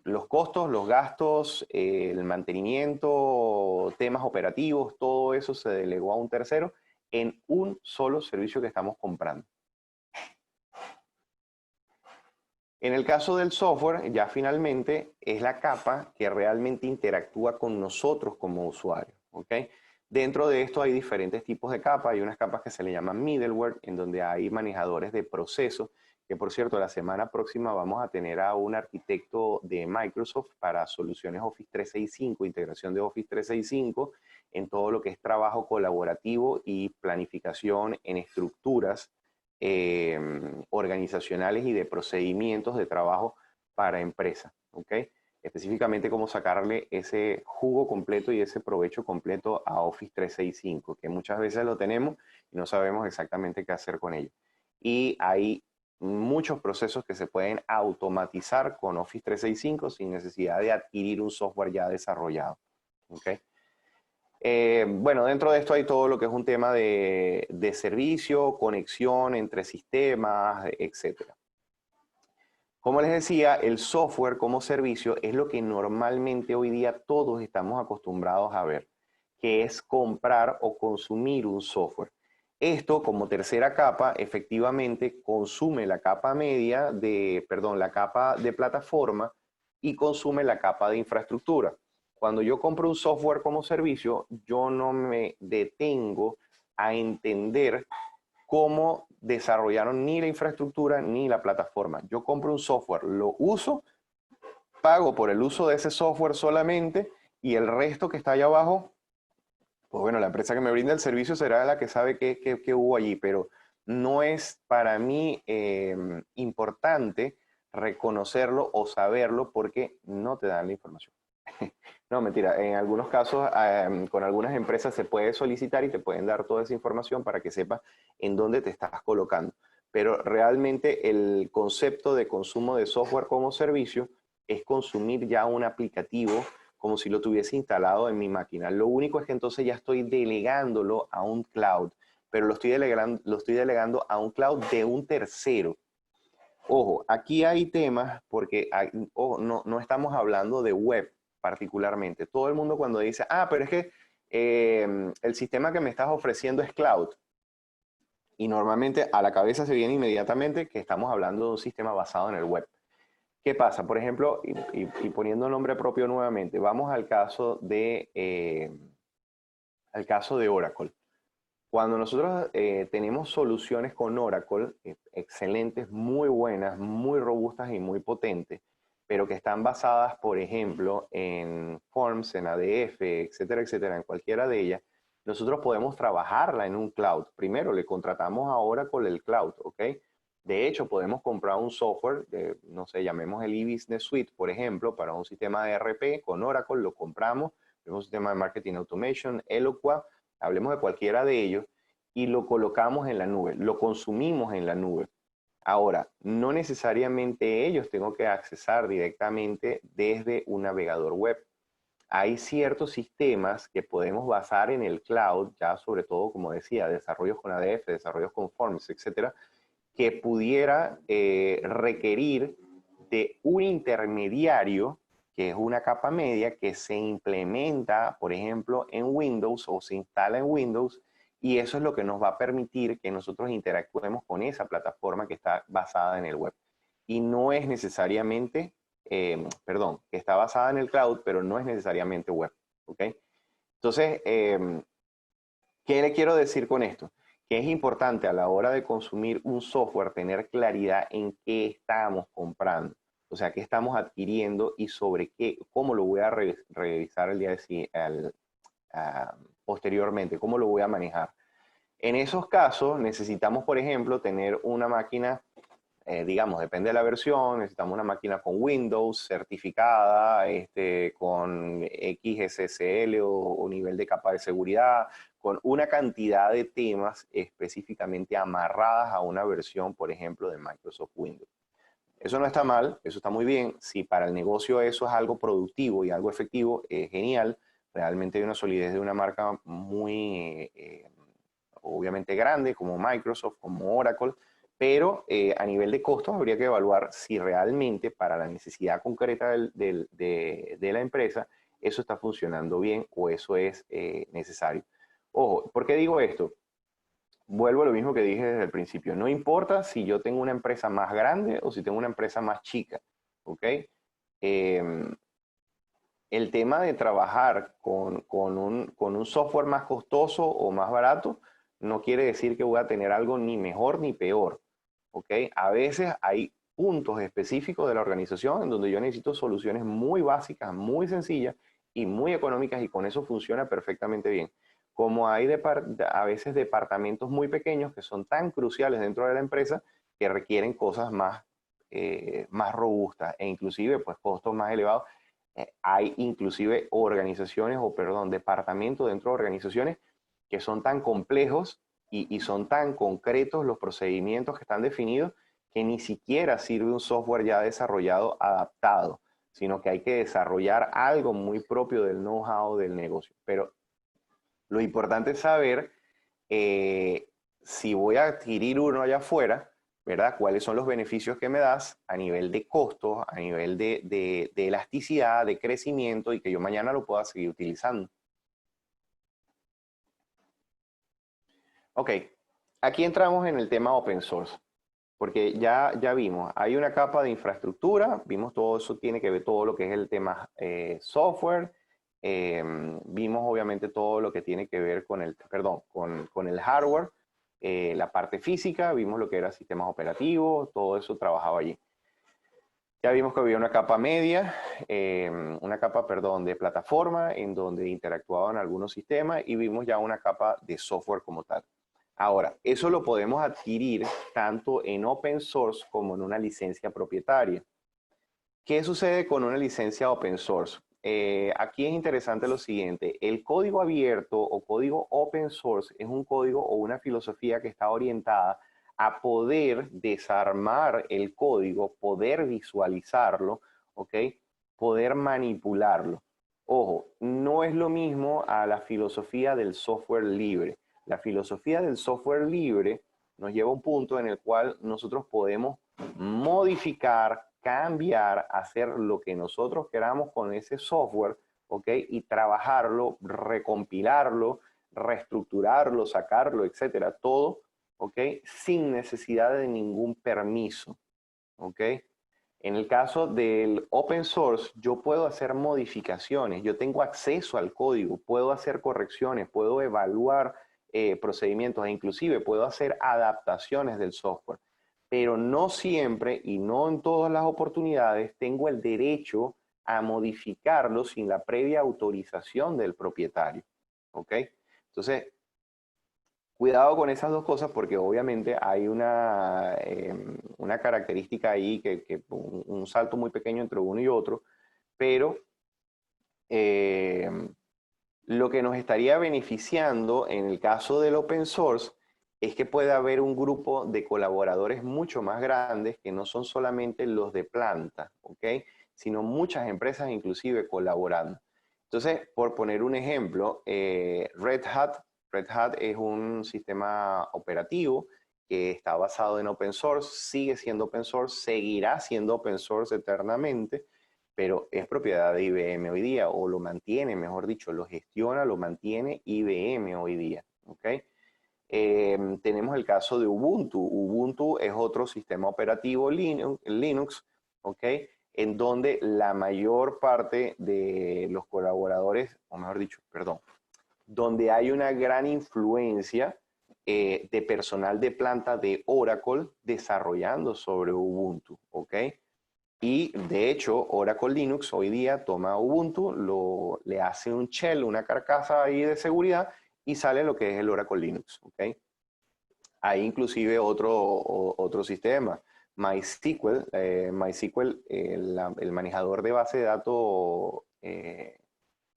Speaker 1: los costos, los gastos, el mantenimiento, temas operativos, todo eso se delegó a un tercero en un solo servicio que estamos comprando. En el caso del software, ya finalmente es la capa que realmente interactúa con nosotros como usuarios, ¿ok? Dentro de esto hay diferentes tipos de capas. Hay unas capas que se le llaman middleware, en donde hay manejadores de procesos, que por cierto, la semana próxima vamos a tener a un arquitecto de Microsoft para soluciones Office 365, integración de Office 365, en todo lo que es trabajo colaborativo y planificación en estructuras organizacionales y de procedimientos de trabajo para empresas, ¿ok? Específicamente cómo sacarle ese jugo completo y ese provecho completo a Office 365, que muchas veces lo tenemos y no sabemos exactamente qué hacer con ello. Y hay muchos procesos que se pueden automatizar con Office 365 sin necesidad de adquirir un software ya desarrollado, ¿ok? Bueno, dentro de esto hay todo lo que es un tema de servicio, conexión entre sistemas, etc. Como les decía, el software como servicio es lo que normalmente hoy día todos estamos acostumbrados a ver, que es comprar o consumir un software. Esto, como tercera capa, efectivamente consume la capa media la capa de plataforma y consume la capa de infraestructura. Cuando yo compro un software como servicio, yo no me detengo a entender cómo desarrollaron ni la infraestructura ni la plataforma. Yo compro un software, lo uso, pago por el uso de ese software solamente y el resto que está allá abajo, pues bueno, la empresa que me brinda el servicio será la que sabe qué hubo allí, pero no es para mí importante reconocerlo o saberlo porque no te dan la información. No, mentira. En algunos casos, con algunas empresas se puede solicitar y te pueden dar toda esa información para que sepas en dónde te estás colocando. Pero realmente el concepto de consumo de software como servicio es consumir ya un aplicativo como si lo tuviese instalado en mi máquina. Lo único es que entonces ya estoy delegándolo a un cloud, pero lo estoy delegando a un cloud de un tercero. Ojo, aquí hay temas porque no estamos hablando de web particularmente. Todo el mundo cuando dice, pero es que el sistema que me estás ofreciendo es cloud. Y normalmente a la cabeza se viene inmediatamente que estamos hablando de un sistema basado en el web. ¿Qué pasa? Por ejemplo, y poniendo nombre propio nuevamente, vamos al caso de Oracle. Cuando nosotros tenemos soluciones con Oracle, excelentes, muy buenas, muy robustas y muy potentes, pero que están basadas, por ejemplo, en Forms, en ADF, etcétera, etcétera, en cualquiera de ellas, nosotros podemos trabajarla en un cloud. Primero, le contratamos a Oracle el cloud, ¿ok? De hecho, podemos comprar un software, no sé, llamemos el eBusiness Suite, por ejemplo, para un sistema de ERP con Oracle, lo compramos, un sistema de Marketing Automation, Eloqua, hablemos de cualquiera de ellos, y lo colocamos en la nube, lo consumimos en la nube. Ahora, no necesariamente ellos tengo que accesar directamente desde un navegador web. Hay ciertos sistemas que podemos basar en el cloud, ya sobre todo, como decía, desarrollos con ADF, desarrollos con Forms, etcétera, que pudiera requerir de un intermediario, que es una capa media, que se implementa, por ejemplo, en Windows o se instala en Windows, y eso es lo que nos va a permitir que nosotros interactuemos con esa plataforma que está basada en el web. Y no es necesariamente, que está basada en el cloud, pero no es necesariamente web. ¿Ok? Entonces, ¿qué le quiero decir con esto? Que es importante a la hora de consumir un software tener claridad en qué estamos comprando, o sea, qué estamos adquiriendo y sobre qué, cómo lo voy a revisar el día de posteriormente, cómo lo voy a manejar. En esos casos necesitamos, por ejemplo, tener una máquina, digamos, depende de la versión, necesitamos una máquina con Windows certificada, con XSSL o nivel de capa de seguridad, con una cantidad de temas específicamente amarradas a una versión, por ejemplo, de Microsoft Windows. Eso no está mal, eso está muy bien. Si para el negocio eso es algo productivo y algo efectivo, es genial. Realmente hay una solidez de una marca muy, obviamente grande, como Microsoft, como Oracle, pero a nivel de costos habría que evaluar si realmente para la necesidad concreta de la empresa eso está funcionando bien o eso es necesario. Ojo, ¿por qué digo esto? Vuelvo a lo mismo que dije desde el principio. No importa si yo tengo una empresa más grande o si tengo una empresa más chica, ¿ok? Eh, el tema de trabajar con un software más costoso o más barato no quiere decir que voy a tener algo ni mejor ni peor, ¿ok? A veces hay puntos específicos de la organización en donde yo necesito soluciones muy básicas, muy sencillas y muy económicas y con eso funciona perfectamente bien. Como hay a veces departamentos muy pequeños que son tan cruciales dentro de la empresa que requieren cosas más robustas e inclusive pues costos más elevados. Hay inclusive organizaciones, o perdón, departamentos dentro de organizaciones que son tan complejos y son tan concretos los procedimientos que están definidos que ni siquiera sirve un software ya desarrollado adaptado, sino que hay que desarrollar algo muy propio del know-how del negocio. Pero lo importante es saber eh, si voy a adquirir uno allá afuera, ¿verdad? ¿Cuáles son los beneficios que me das a nivel de costos, a nivel de elasticidad, de crecimiento y que yo mañana lo pueda seguir utilizando? Ok, aquí entramos en el tema open source, porque ya vimos, hay una capa de infraestructura, vimos todo eso, tiene que ver todo lo que es el tema software, eh, vimos obviamente todo lo que tiene que ver con con el hardware, la parte física, vimos lo que era sistemas operativos, todo eso trabajaba allí. Ya vimos que había una capa media, perdón, de plataforma en donde interactuaban algunos sistemas y vimos ya una capa de software como tal. Ahora, eso lo podemos adquirir tanto en open source como en una licencia propietaria. ¿Qué sucede con una licencia open source? Aquí es interesante lo siguiente, el código abierto o código open source es un código o una filosofía que está orientada a poder desarmar el código, poder visualizarlo, ¿ok? Poder manipularlo. Ojo, no es lo mismo a la filosofía del software libre. La filosofía del software libre nos lleva a un punto en el cual nosotros podemos modificar, cambiar, hacer lo que nosotros queramos con ese software, ¿ok? Y trabajarlo, recompilarlo, reestructurarlo, sacarlo, etcétera, todo, ¿ok? Sin necesidad de ningún permiso, ¿ok? En el caso del open source, yo puedo hacer modificaciones, yo tengo acceso al código, puedo hacer correcciones, puedo evaluar procedimientos e inclusive puedo hacer adaptaciones del software. Pero no siempre y no en todas las oportunidades tengo el derecho a modificarlo sin la previa autorización del propietario. ¿Ok? Entonces, cuidado con esas dos cosas porque obviamente hay una característica ahí, un salto muy pequeño entre uno y otro, pero eh, lo que nos estaría beneficiando en el caso del open source es que puede haber un grupo de colaboradores mucho más grandes que no son solamente los de planta, ¿ok? Sino muchas empresas inclusive colaborando. Entonces, por poner un ejemplo, Red Hat es un sistema operativo que está basado en open source, sigue siendo open source, seguirá siendo open source eternamente, pero es propiedad de IBM hoy día, o lo mantiene, mejor dicho, lo gestiona, lo mantiene IBM hoy día, ¿ok? Tenemos el caso de Ubuntu. Ubuntu es otro sistema operativo Linux, ¿ok? En donde la mayor parte de los colaboradores, o mejor dicho, perdón, donde hay una gran influencia de personal de planta de Oracle desarrollando sobre Ubuntu, ¿ok? Y de hecho, Oracle Linux hoy día toma Ubuntu, le hace un shell, una carcasa ahí de seguridad y sale lo que es el Oracle Linux. ¿Okay? Hay inclusive otro sistema, MySQL. MySQL, el manejador de base de datos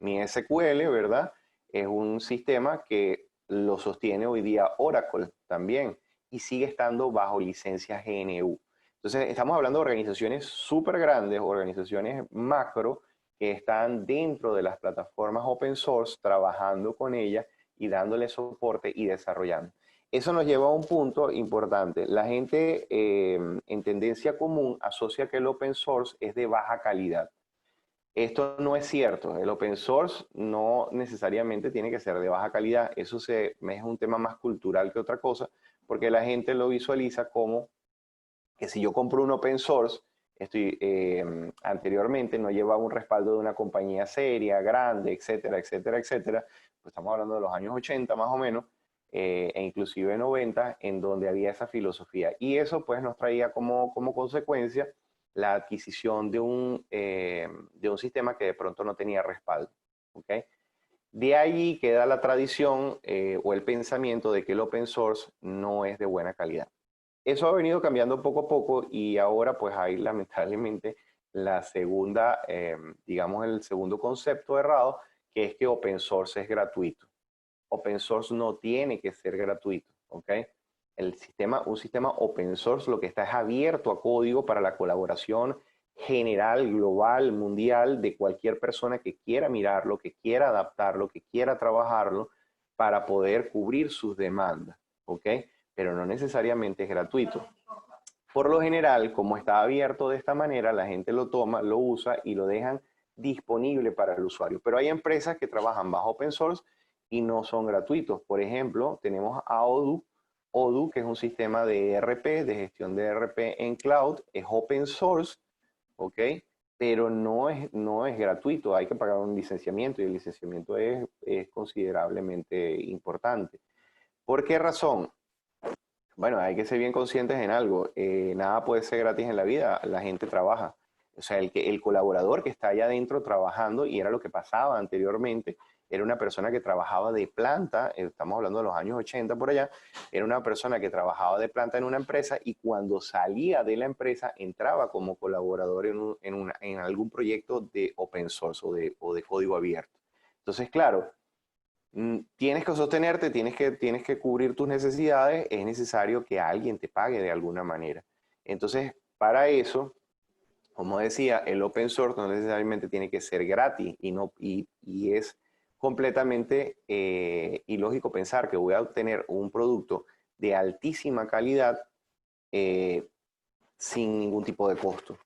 Speaker 1: MySQL, ¿verdad? Es un sistema que lo sostiene hoy día Oracle también y sigue estando bajo licencia GNU. Entonces, estamos hablando de organizaciones súper grandes, organizaciones macro, que están dentro de las plataformas open source, trabajando con ellas y dándole soporte y desarrollando. Eso nos lleva a un punto importante. La gente en tendencia común asocia que el open source es de baja calidad. Esto no es cierto. El open source no necesariamente tiene que ser de baja calidad. Es un tema más cultural que otra cosa, porque la gente lo visualiza como que si yo compro un open source, anteriormente no llevaba un respaldo de una compañía seria, grande, etcétera, etcétera, etcétera. Pues estamos hablando de los años 80 más o menos, e inclusive 90, en donde había esa filosofía. Y eso pues nos traía como consecuencia la adquisición de un sistema que de pronto no tenía respaldo. ¿Okay? De allí queda la tradición o el pensamiento de que el open source no es de buena calidad. Eso ha venido cambiando poco a poco y ahora pues hay lamentablemente la segunda, digamos el segundo concepto errado, que es que open source es gratuito. Open source no tiene que ser gratuito, ¿ok? Un sistema open source lo que está es abierto a código para la colaboración general, global, mundial, de cualquier persona que quiera mirarlo, que quiera adaptarlo, que quiera trabajarlo para poder cubrir sus demandas, ¿ok? Pero no necesariamente es gratuito. Por lo general, como está abierto de esta manera, la gente lo toma, lo usa y lo dejan disponible para el usuario. Pero hay empresas que trabajan bajo open source y no son gratuitos. Por ejemplo, tenemos a Odoo. Odoo, que es un sistema de ERP, de gestión de ERP en cloud, es open source, ¿ok? Pero no es gratuito, hay que pagar un licenciamiento y el licenciamiento es considerablemente importante. ¿Por qué razón? Bueno, hay que ser bien conscientes en algo. Nada puede ser gratis en la vida. La gente trabaja. O sea, el colaborador que está allá adentro trabajando, y era lo que pasaba anteriormente, era una persona que trabajaba de planta, estamos hablando de los años 80 por allá, era una persona que trabajaba de planta en una empresa y cuando salía de la empresa entraba como colaborador en algún proyecto de open source o de código abierto. Entonces, claro, tienes que sostenerte, tienes que cubrir tus necesidades, es necesario que alguien te pague de alguna manera. Entonces, para eso, como decía, el open source no necesariamente tiene que ser gratis y es completamente ilógico pensar que voy a obtener un producto de altísima calidad eh, sin ningún tipo de costo.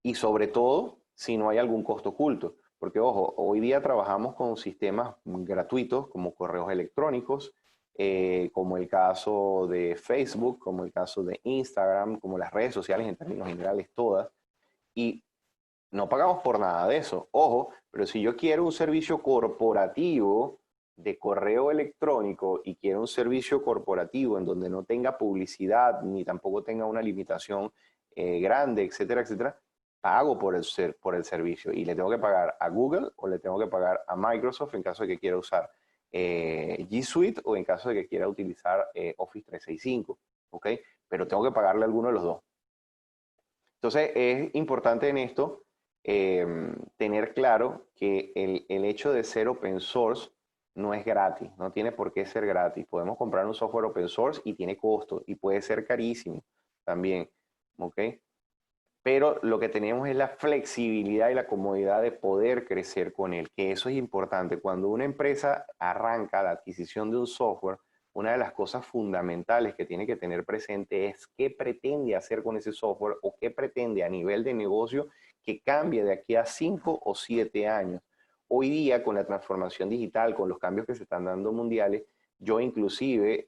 Speaker 1: Y sobre todo, si no hay algún costo oculto. Porque, ojo, hoy día trabajamos con sistemas gratuitos como correos electrónicos, como el caso de Facebook, como el caso de Instagram, como las redes sociales en términos generales todas. Y no pagamos por nada de eso. Ojo, pero si yo quiero un servicio corporativo de correo electrónico y quiero un servicio corporativo en donde no tenga publicidad ni tampoco tenga una limitación grande, etcétera, etcétera, pago por el servicio y le tengo que pagar a Google o le tengo que pagar a Microsoft en caso de que quiera usar G Suite o en caso de que quiera utilizar Office 365, ¿ok? Pero tengo que pagarle a alguno de los dos. Entonces es importante en esto tener claro que el hecho de ser open source no es gratis, no tiene por qué ser gratis. Podemos comprar un software open source y tiene costo y puede ser carísimo también, ¿ok? Pero lo que tenemos es la flexibilidad y la comodidad de poder crecer con él, que eso es importante. Cuando una empresa arranca la adquisición de un software, una de las cosas fundamentales que tiene que tener presente es qué pretende hacer con ese software o qué pretende a nivel de negocio que cambie de aquí a 5 o 7 años. Hoy día, con la transformación digital, con los cambios que se están dando mundiales, yo inclusive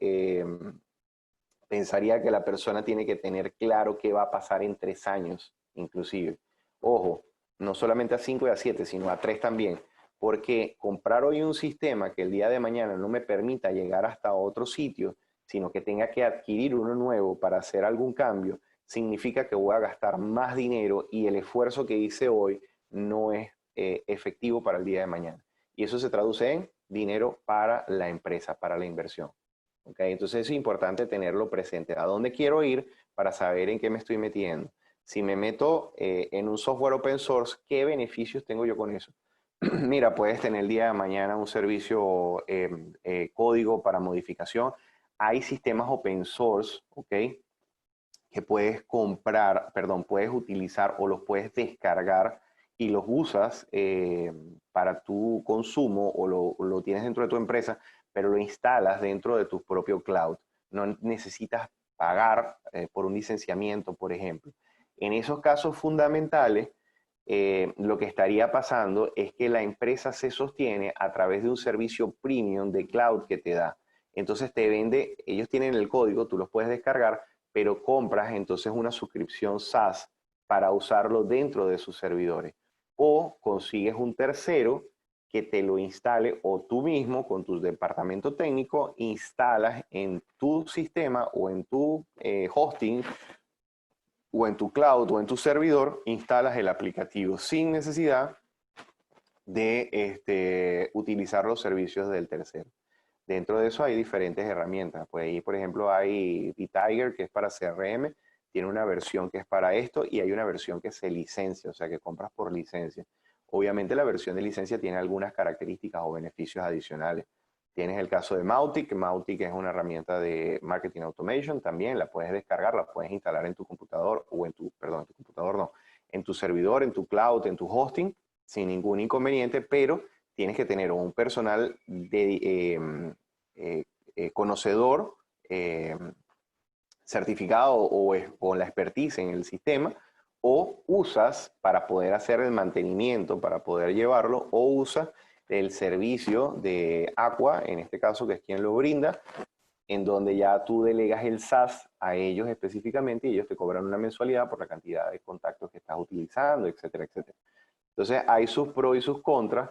Speaker 1: pensaría que la persona tiene que tener claro qué va a pasar en 3 años, inclusive. Ojo, no solamente a 5 y a 7, sino a 3 también. Porque comprar hoy un sistema que el día de mañana no me permita llegar hasta otro sitio, sino que tenga que adquirir uno nuevo para hacer algún cambio, significa que voy a gastar más dinero y el esfuerzo que hice hoy no es efectivo para el día de mañana. Y eso se traduce en dinero para la empresa, para la inversión. ¿Okay? Entonces es importante tenerlo presente. ¿A dónde quiero ir para saber en qué me estoy metiendo? Si me meto en un software open source, ¿qué beneficios tengo yo con eso? Mira, puedes tener el día de mañana un servicio código para modificación. Hay sistemas open source, ¿ok? Que puedes comprar, perdón, puedes utilizar o los puedes descargar y los usas para tu consumo o lo tienes dentro de tu empresa, pero lo instalas dentro de tu propio cloud. No necesitas pagar por un licenciamiento, por ejemplo. En esos casos fundamentales, lo que estaría pasando es que la empresa se sostiene a través de un servicio premium de cloud que te da. Entonces te vende, ellos tienen el código, tú los puedes descargar, pero compras entonces una suscripción SaaS para usarlo dentro de sus servidores. O consigues un tercero que te lo instale o tú mismo con tu departamento técnico instalas en tu sistema o en tu hosting o en tu cloud o en tu servidor, instalas el aplicativo sin necesidad de utilizar los servicios del tercero. Dentro de eso hay diferentes herramientas. Pues ahí, por ejemplo, hay vTiger, que es para CRM, tiene una versión que es para esto y hay una versión que se licencia, o sea, que compras por licencia. Obviamente la versión de licencia tiene algunas características o beneficios adicionales. Tienes el caso de Mautic. Mautic es una herramienta de marketing automation también. La puedes descargar, la puedes instalar en tu computador o perdón, en tu computador no, en tu servidor, en tu cloud, en tu hosting, sin ningún inconveniente, pero tienes que tener un personal conocedor, certificado o con la expertise en el sistema, o usas para poder hacer el mantenimiento, para poder llevarlo, o usas el servicio de Aqua, en este caso, que es quien lo brinda, en donde ya tú delegas el SaaS a ellos específicamente y ellos te cobran una mensualidad por la cantidad de contactos que estás utilizando, etcétera, etcétera. Entonces, hay sus pros y sus contras.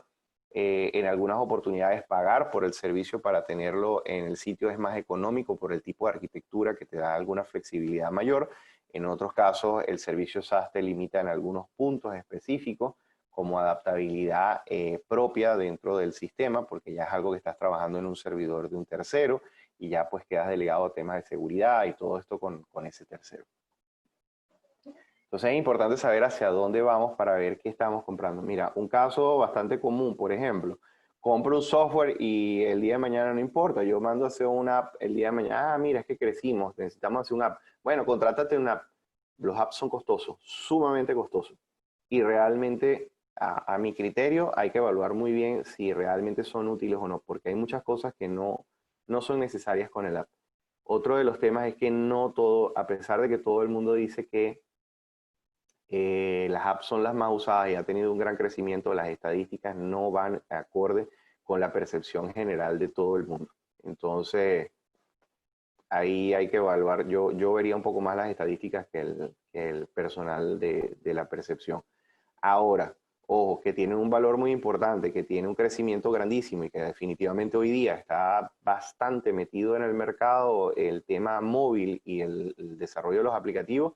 Speaker 1: En algunas oportunidades pagar por el servicio para tenerlo en el sitio es más económico por el tipo de arquitectura que te da alguna flexibilidad mayor. En otros casos, el servicio SaaS te limita en algunos puntos específicos, como adaptabilidad propia dentro del sistema, porque ya es algo que estás trabajando en un servidor de un tercero y ya pues quedas delegado a temas de seguridad y todo esto con ese tercero. Entonces es importante saber hacia dónde vamos para ver qué estamos comprando. Mira, un caso bastante común, por ejemplo, compro un software y el día de mañana no importa, yo mando a hacer una app el día de mañana, mira, es que crecimos, necesitamos hacer una app. Bueno, contrátate una app. Los apps son costosos, sumamente costosos. Y realmente, a mi criterio, hay que evaluar muy bien si realmente son útiles o no, porque hay muchas cosas que no son necesarias con el app. Otro de los temas es que no todo, a pesar de que todo el mundo dice que las apps son las más usadas y ha tenido un gran crecimiento, las estadísticas no van acorde con la percepción general de todo el mundo. Entonces, ahí hay que evaluar, yo vería un poco más las estadísticas que el personal de la percepción. Ahora, ojo, que tiene un valor muy importante, que tiene un crecimiento grandísimo y que definitivamente hoy día está bastante metido en el mercado, el tema móvil y el desarrollo de los aplicativos.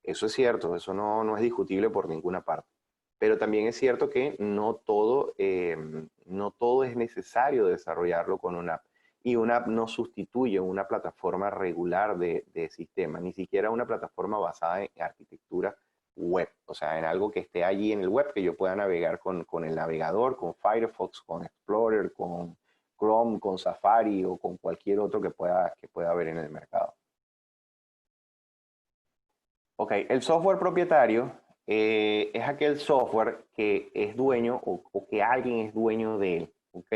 Speaker 1: Eso es cierto, eso no es discutible por ninguna parte. Pero también es cierto que no todo es necesario desarrollarlo con una app. Y una app no sustituye una plataforma regular de sistema, ni siquiera una plataforma basada en arquitectura web. O sea, en algo que esté allí en el web, que yo pueda navegar con el navegador, con Firefox, con Explorer, con Chrome, con Safari o con cualquier otro que pueda haber en el mercado. Ok, el software propietario es aquel software que es dueño o que alguien es dueño de él. ¿Ok?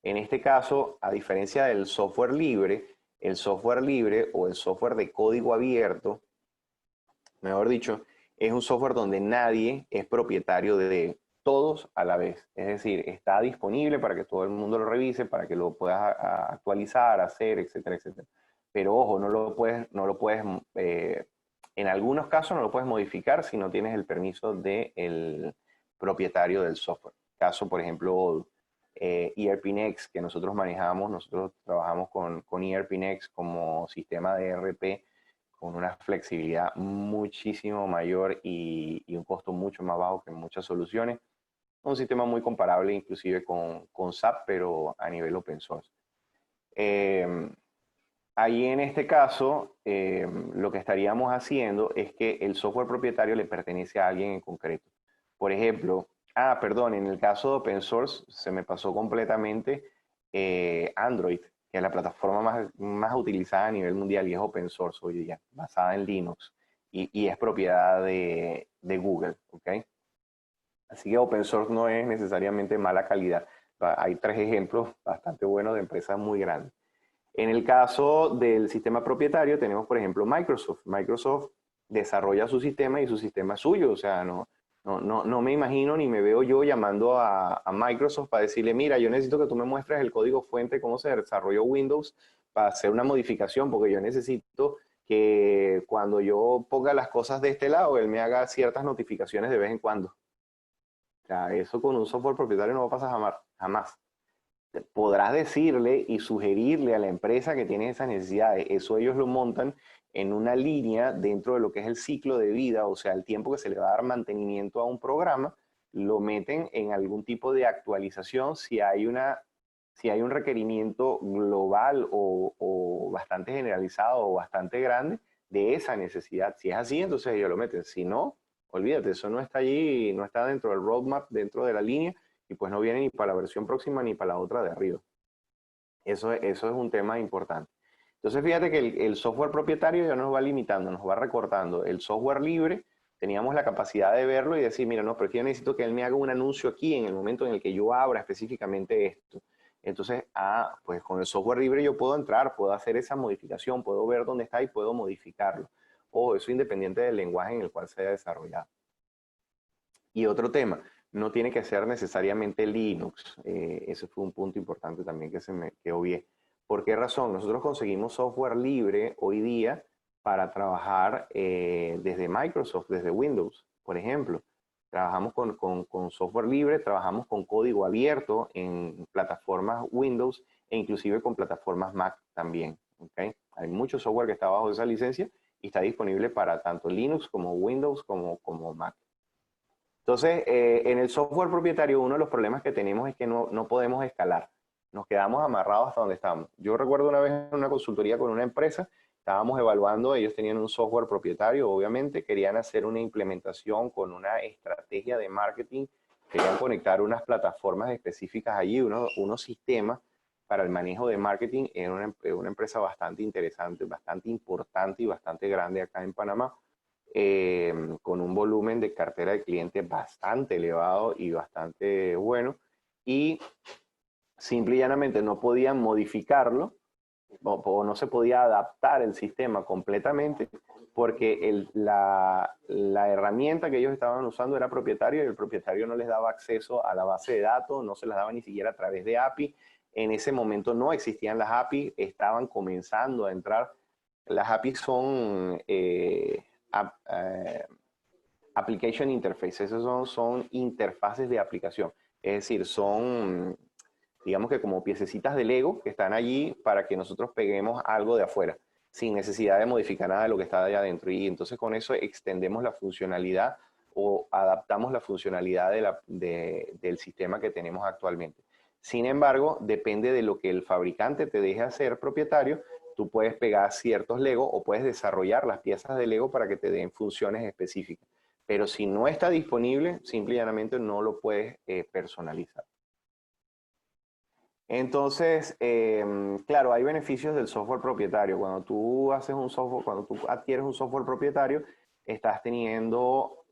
Speaker 1: En este caso, a diferencia del software libre, el software libre o el software de código abierto, mejor dicho, es un software donde nadie es propietario de todos a la vez. Es decir, está disponible para que todo el mundo lo revise, para que lo puedas actualizar, hacer, etcétera, etcétera. Pero ojo, en algunos casos no lo puedes modificar si no tienes el permiso del propietario del software. Caso, por ejemplo, ERP Next, que nosotros trabajamos con ERP Next como sistema de ERP con una flexibilidad muchísimo mayor y un costo mucho más bajo que muchas soluciones. Un sistema muy comparable inclusive con SAP, pero a nivel open source. Ahí en este caso, lo que estaríamos haciendo es que el software propietario le pertenece a alguien en concreto. Por ejemplo, perdón, en el caso de open source se me pasó completamente Android, que es la plataforma más utilizada a nivel mundial y es open source hoy día, basada en Linux y es propiedad de Google, ¿ok? Así que open source no es necesariamente mala calidad. Hay tres ejemplos bastante buenos de empresas muy grandes. En el caso del sistema propietario tenemos, por ejemplo, Microsoft. Microsoft desarrolla su sistema y su sistema es suyo. O sea, no me imagino ni me veo yo llamando a Microsoft para decirle, mira, yo necesito que tú me muestres el código fuente, cómo se desarrolló Windows para hacer una modificación, porque yo necesito que cuando yo ponga las cosas de este lado, él me haga ciertas notificaciones de vez en cuando. O sea, eso con un software propietario no va a pasar jamás. Jamás. Podrás decirle y sugerirle a la empresa que tiene esas necesidades. Eso ellos lo montan en una línea dentro de lo que es el ciclo de vida, o sea, el tiempo que se le va a dar mantenimiento a un programa, lo meten en algún tipo de actualización si hay un requerimiento global o bastante generalizado o bastante grande de esa necesidad. Si es así, entonces ellos lo meten. Si no, olvídate, eso no está allí, no está dentro del roadmap, dentro de la línea, y pues no viene ni para la versión próxima ni para la otra de arriba. Eso es un tema importante. Entonces fíjate que el software propietario ya nos va limitando, nos va recortando. El software libre teníamos la capacidad de verlo y decir, mira, no, pero yo necesito que él me haga un anuncio aquí en el momento en el que yo abra específicamente esto. Entonces, pues con el software libre yo puedo entrar, puedo hacer esa modificación, puedo ver dónde está y puedo modificarlo. O eso independiente del lenguaje en el cual se haya desarrollado. Y otro tema, no tiene que ser necesariamente Linux. Ese fue un punto importante también que obvié. ¿Por qué razón? Nosotros conseguimos software libre hoy día para trabajar desde Microsoft, desde Windows, por ejemplo. Trabajamos con software libre, trabajamos con código abierto en plataformas Windows e inclusive con plataformas Mac también. ¿Okay? Hay mucho software que está bajo esa licencia y está disponible para tanto Linux como Windows como Mac. Entonces, en el software propietario, uno de los problemas que tenemos es que no podemos escalar. Nos quedamos amarrados hasta donde estamos. Yo recuerdo una vez en una consultoría con una empresa, estábamos evaluando, ellos tenían un software propietario, obviamente, querían hacer una implementación con una estrategia de marketing, querían conectar unas plataformas específicas allí, unos sistemas para el manejo de marketing en una empresa bastante interesante, bastante importante y bastante grande acá en Panamá, con un volumen de cartera de clientes bastante elevado y bastante bueno, y simple y llanamente no podían modificarlo o no se podía adaptar el sistema completamente porque la herramienta que ellos estaban usando era propietario y el propietario no les daba acceso a la base de datos, no se las daba ni siquiera a través de API. En ese momento no existían las API, estaban comenzando a entrar. Las API son Application Interfaces, son interfaces de aplicación. Es decir, son, digamos que como piececitas de Lego que están allí para que nosotros peguemos algo de afuera, sin necesidad de modificar nada de lo que está allá adentro. Y entonces con eso extendemos la funcionalidad o adaptamos la funcionalidad del sistema que tenemos actualmente. Sin embargo, depende de lo que el fabricante te deje hacer propietario, tú puedes pegar ciertos Lego o puedes desarrollar las piezas de Lego para que te den funciones específicas. Pero si no está disponible, simple y llanamente no lo puedes personalizar. Entonces, claro, hay beneficios del software propietario. Cuando tú haces un software, cuando tú adquieres un software propietario, estás teniendo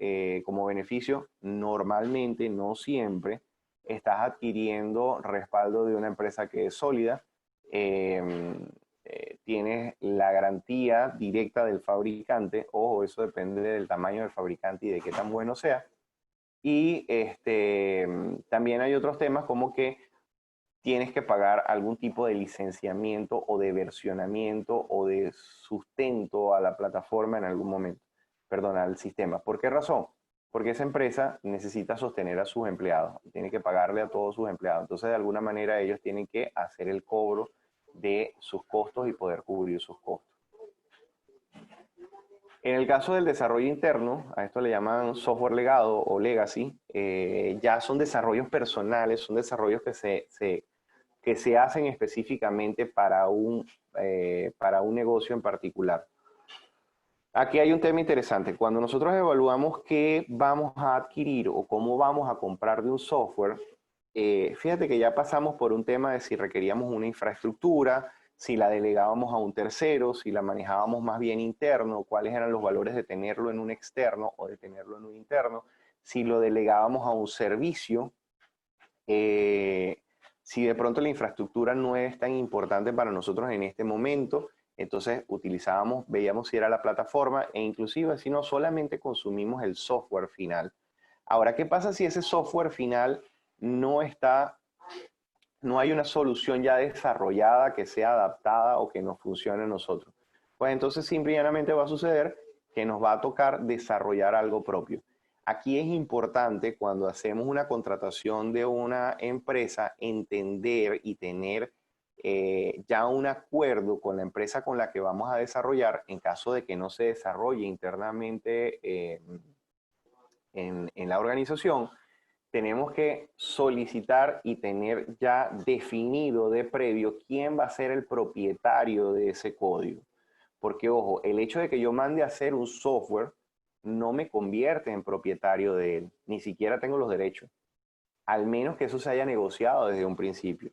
Speaker 1: como beneficio, normalmente, no siempre, estás adquiriendo respaldo de una empresa que es sólida, tienes la garantía directa del fabricante, ojo, eso depende del tamaño del fabricante y de qué tan bueno sea. Y también hay otros temas como que tienes que pagar algún tipo de licenciamiento o de versionamiento o de sustento a la plataforma en algún momento, perdón, al sistema. ¿Por qué razón? Porque esa empresa necesita sostener a sus empleados, tiene que pagarle a todos sus empleados. Entonces, de alguna manera, ellos tienen que hacer el cobro de sus costos y poder cubrir sus costos. En el caso del desarrollo interno, a esto le llaman software legado o legacy, ya son desarrollos personales, son desarrollos que se hacen específicamente para un negocio en particular. Aquí hay un tema interesante. Cuando nosotros evaluamos qué vamos a adquirir o cómo vamos a comprar de un software, fíjate que ya pasamos por un tema de si requeríamos una infraestructura, si la delegábamos a un tercero, si la manejábamos más bien interno, cuáles eran los valores de tenerlo en un externo o de tenerlo en un interno, si lo delegábamos a un servicio, si de pronto la infraestructura no es tan importante para nosotros en este momento, entonces veíamos si era la plataforma e inclusive si no solamente consumimos el software final. Ahora, ¿qué pasa si ese software final no está, no hay una solución ya desarrollada que sea adaptada o que nos funcione a nosotros? Pues entonces simple y llanamente va a suceder que nos va a tocar desarrollar algo propio. Aquí es importante cuando hacemos una contratación de una empresa entender y tener ya un acuerdo con la empresa con la que vamos a desarrollar en caso de que no se desarrolle internamente en la organización. Tenemos que solicitar y tener ya definido de previo quién va a ser el propietario de ese código. Porque, ojo, el hecho de que yo mande a hacer un software no me convierte en propietario de él, ni siquiera tengo los derechos, al menos que eso se haya negociado desde un principio.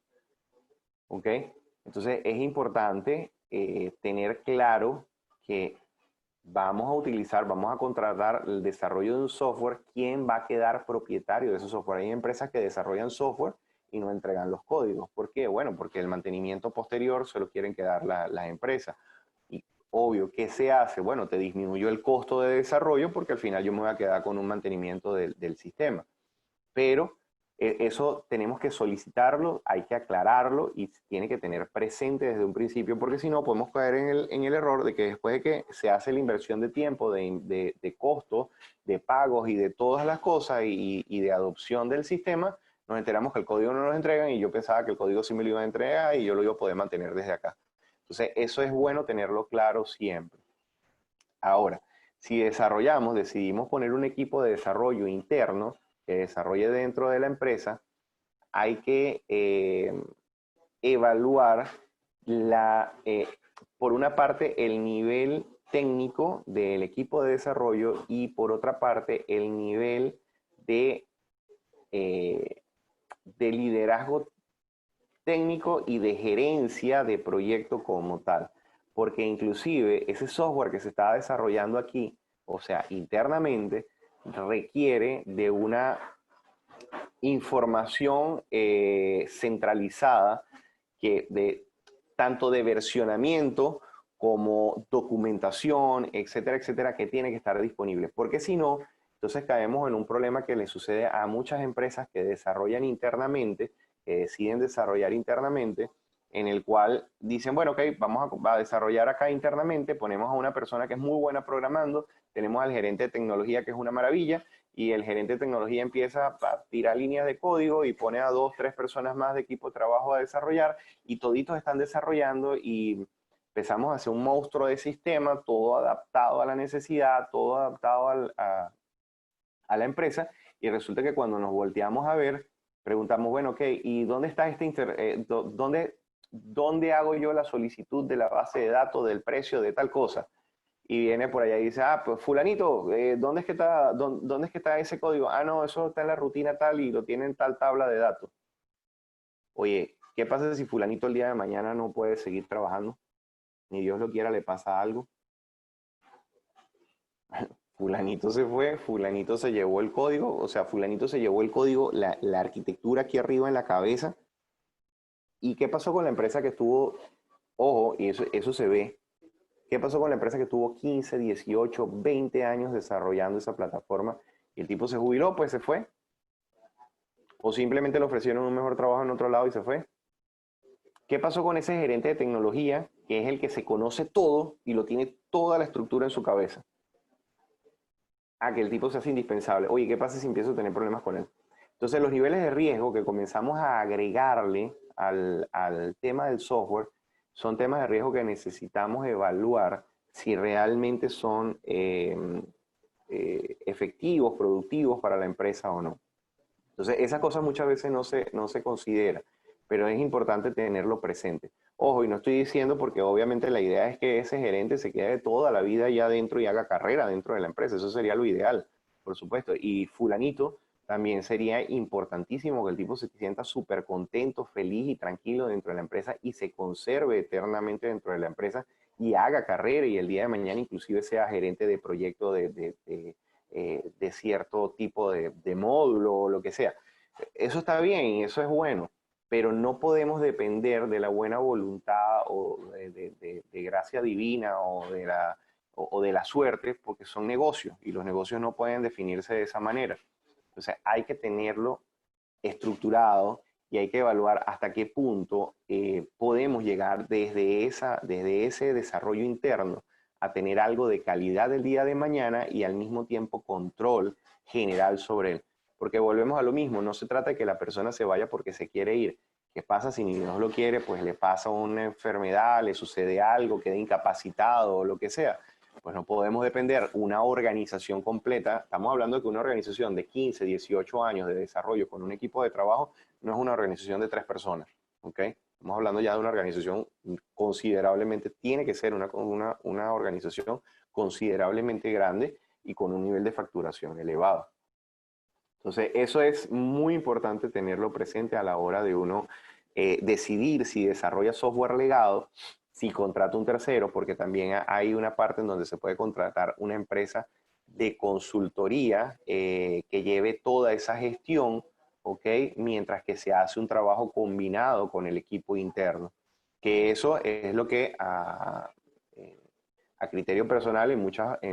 Speaker 1: ¿Ok? Entonces es importante tener claro que vamos a contratar el desarrollo de un software, ¿quién va a quedar propietario de ese software? Hay empresas que desarrollan software y no entregan los códigos. ¿Por qué? Bueno, porque el mantenimiento posterior se lo quieren quedar las empresas. Y obvio, ¿qué se hace? Bueno, te disminuyó el costo de desarrollo porque al final yo me voy a quedar con un mantenimiento del sistema. Pero eso tenemos que solicitarlo, hay que aclararlo y tiene que tener presente desde un principio, porque si no podemos caer en el error de que después de que se hace la inversión de tiempo, de costos, de pagos y de todas las cosas y de adopción del sistema, nos enteramos que el código no nos entregan y yo pensaba que el código sí me lo iban a entregar y yo lo iba a poder mantener desde acá. Entonces, eso es bueno tenerlo claro siempre. Ahora, Si decidimos poner un equipo de desarrollo interno que desarrolle dentro de la empresa, hay que evaluar por una parte el nivel técnico del equipo de desarrollo y por otra parte el nivel de, eh, de liderazgo técnico y de gerencia de proyecto como tal. Porque inclusive ese software que se está desarrollando aquí, o sea, internamente, requiere de una información centralizada que tanto de versionamiento como documentación, etcétera, etcétera, que tiene que estar disponible. Porque si no, entonces caemos en un problema que le sucede a muchas empresas que desarrollan internamente, que deciden desarrollar internamente, en el cual dicen, bueno, ok, vamos a desarrollar acá internamente, ponemos a una persona que es muy buena programando, tenemos al gerente de tecnología que es una maravilla, y el gerente de tecnología empieza a tirar líneas de código y pone a 2, 3 personas más de equipo de trabajo a desarrollar, y toditos están desarrollando y empezamos a hacer un monstruo de sistema, todo adaptado a la necesidad, todo adaptado a la empresa, y resulta que cuando nos volteamos a ver, preguntamos, bueno, ok, ¿y dónde está dónde hago yo la solicitud de la base de datos del precio de tal cosa? Y viene por allá y dice, ah, pues fulanito, ¿dónde es que está ese código? Ah, no, eso está en la rutina tal y lo tiene en tal tabla de datos. Oye, ¿qué pasa si fulanito el día de mañana no puede seguir trabajando? Ni Dios lo quiera, le pasa algo. Fulanito se fue, fulanito se llevó el código, o sea, fulanito se llevó el código, la arquitectura aquí arriba en la cabeza. ¿Y qué pasó con la empresa que estuvo, ojo, y eso se ve, qué pasó con la empresa que tuvo 15, 18, 20 años desarrollando esa plataforma y el tipo se jubiló, pues se fue? ¿O simplemente le ofrecieron un mejor trabajo en otro lado y se fue? ¿Qué pasó con ese gerente de tecnología que es el que se conoce todo y lo tiene toda la estructura en su cabeza? Ah, que el tipo se hace indispensable. Oye, ¿qué pasa si empiezo a tener problemas con él? Entonces, los niveles de riesgo que comenzamos a agregarle al tema del software son temas de riesgo que necesitamos evaluar si realmente son efectivos, productivos para la empresa o no. Entonces, esas cosas muchas veces no se consideran, pero es importante tenerlo presente. Ojo, y no estoy diciendo porque obviamente la idea es que ese gerente se quede toda la vida allá adentro y haga carrera dentro de la empresa. Eso sería lo ideal, por supuesto. Y fulanito también sería importantísimo que el tipo se sienta súper contento, feliz y tranquilo dentro de la empresa y se conserve eternamente dentro de la empresa y haga carrera y el día de mañana inclusive sea gerente de proyecto de cierto tipo de módulo o lo que sea. Eso está bien y eso es bueno, pero no podemos depender de la buena voluntad o de gracia divina o de la suerte, porque son negocios y los negocios no pueden definirse de esa manera. Entonces hay que tenerlo estructurado y hay que evaluar hasta qué punto podemos llegar desde ese desarrollo interno a tener algo de calidad del día de mañana y al mismo tiempo control general sobre él. Porque volvemos a lo mismo, no se trata de que la persona se vaya porque se quiere ir. ¿Qué pasa si ni Dios lo quiere? Pues le pasa una enfermedad, le sucede algo, queda incapacitado o lo que sea. Pues no podemos depender una organización completa. Estamos hablando de que una organización de 15, 18 años de desarrollo con un equipo de trabajo no es una organización de 3 personas. ¿Ok? Estamos hablando ya de una organización considerablemente, tiene que ser una organización considerablemente grande y con un nivel de facturación elevado. Entonces, eso es muy importante tenerlo presente a la hora de uno decidir si desarrolla software legado, si contrata un tercero, porque también hay una parte en donde se puede contratar una empresa de consultoría que lleve toda esa gestión, ¿ok? Mientras que se hace un trabajo combinado con el equipo interno. Que eso es lo que a criterio personal en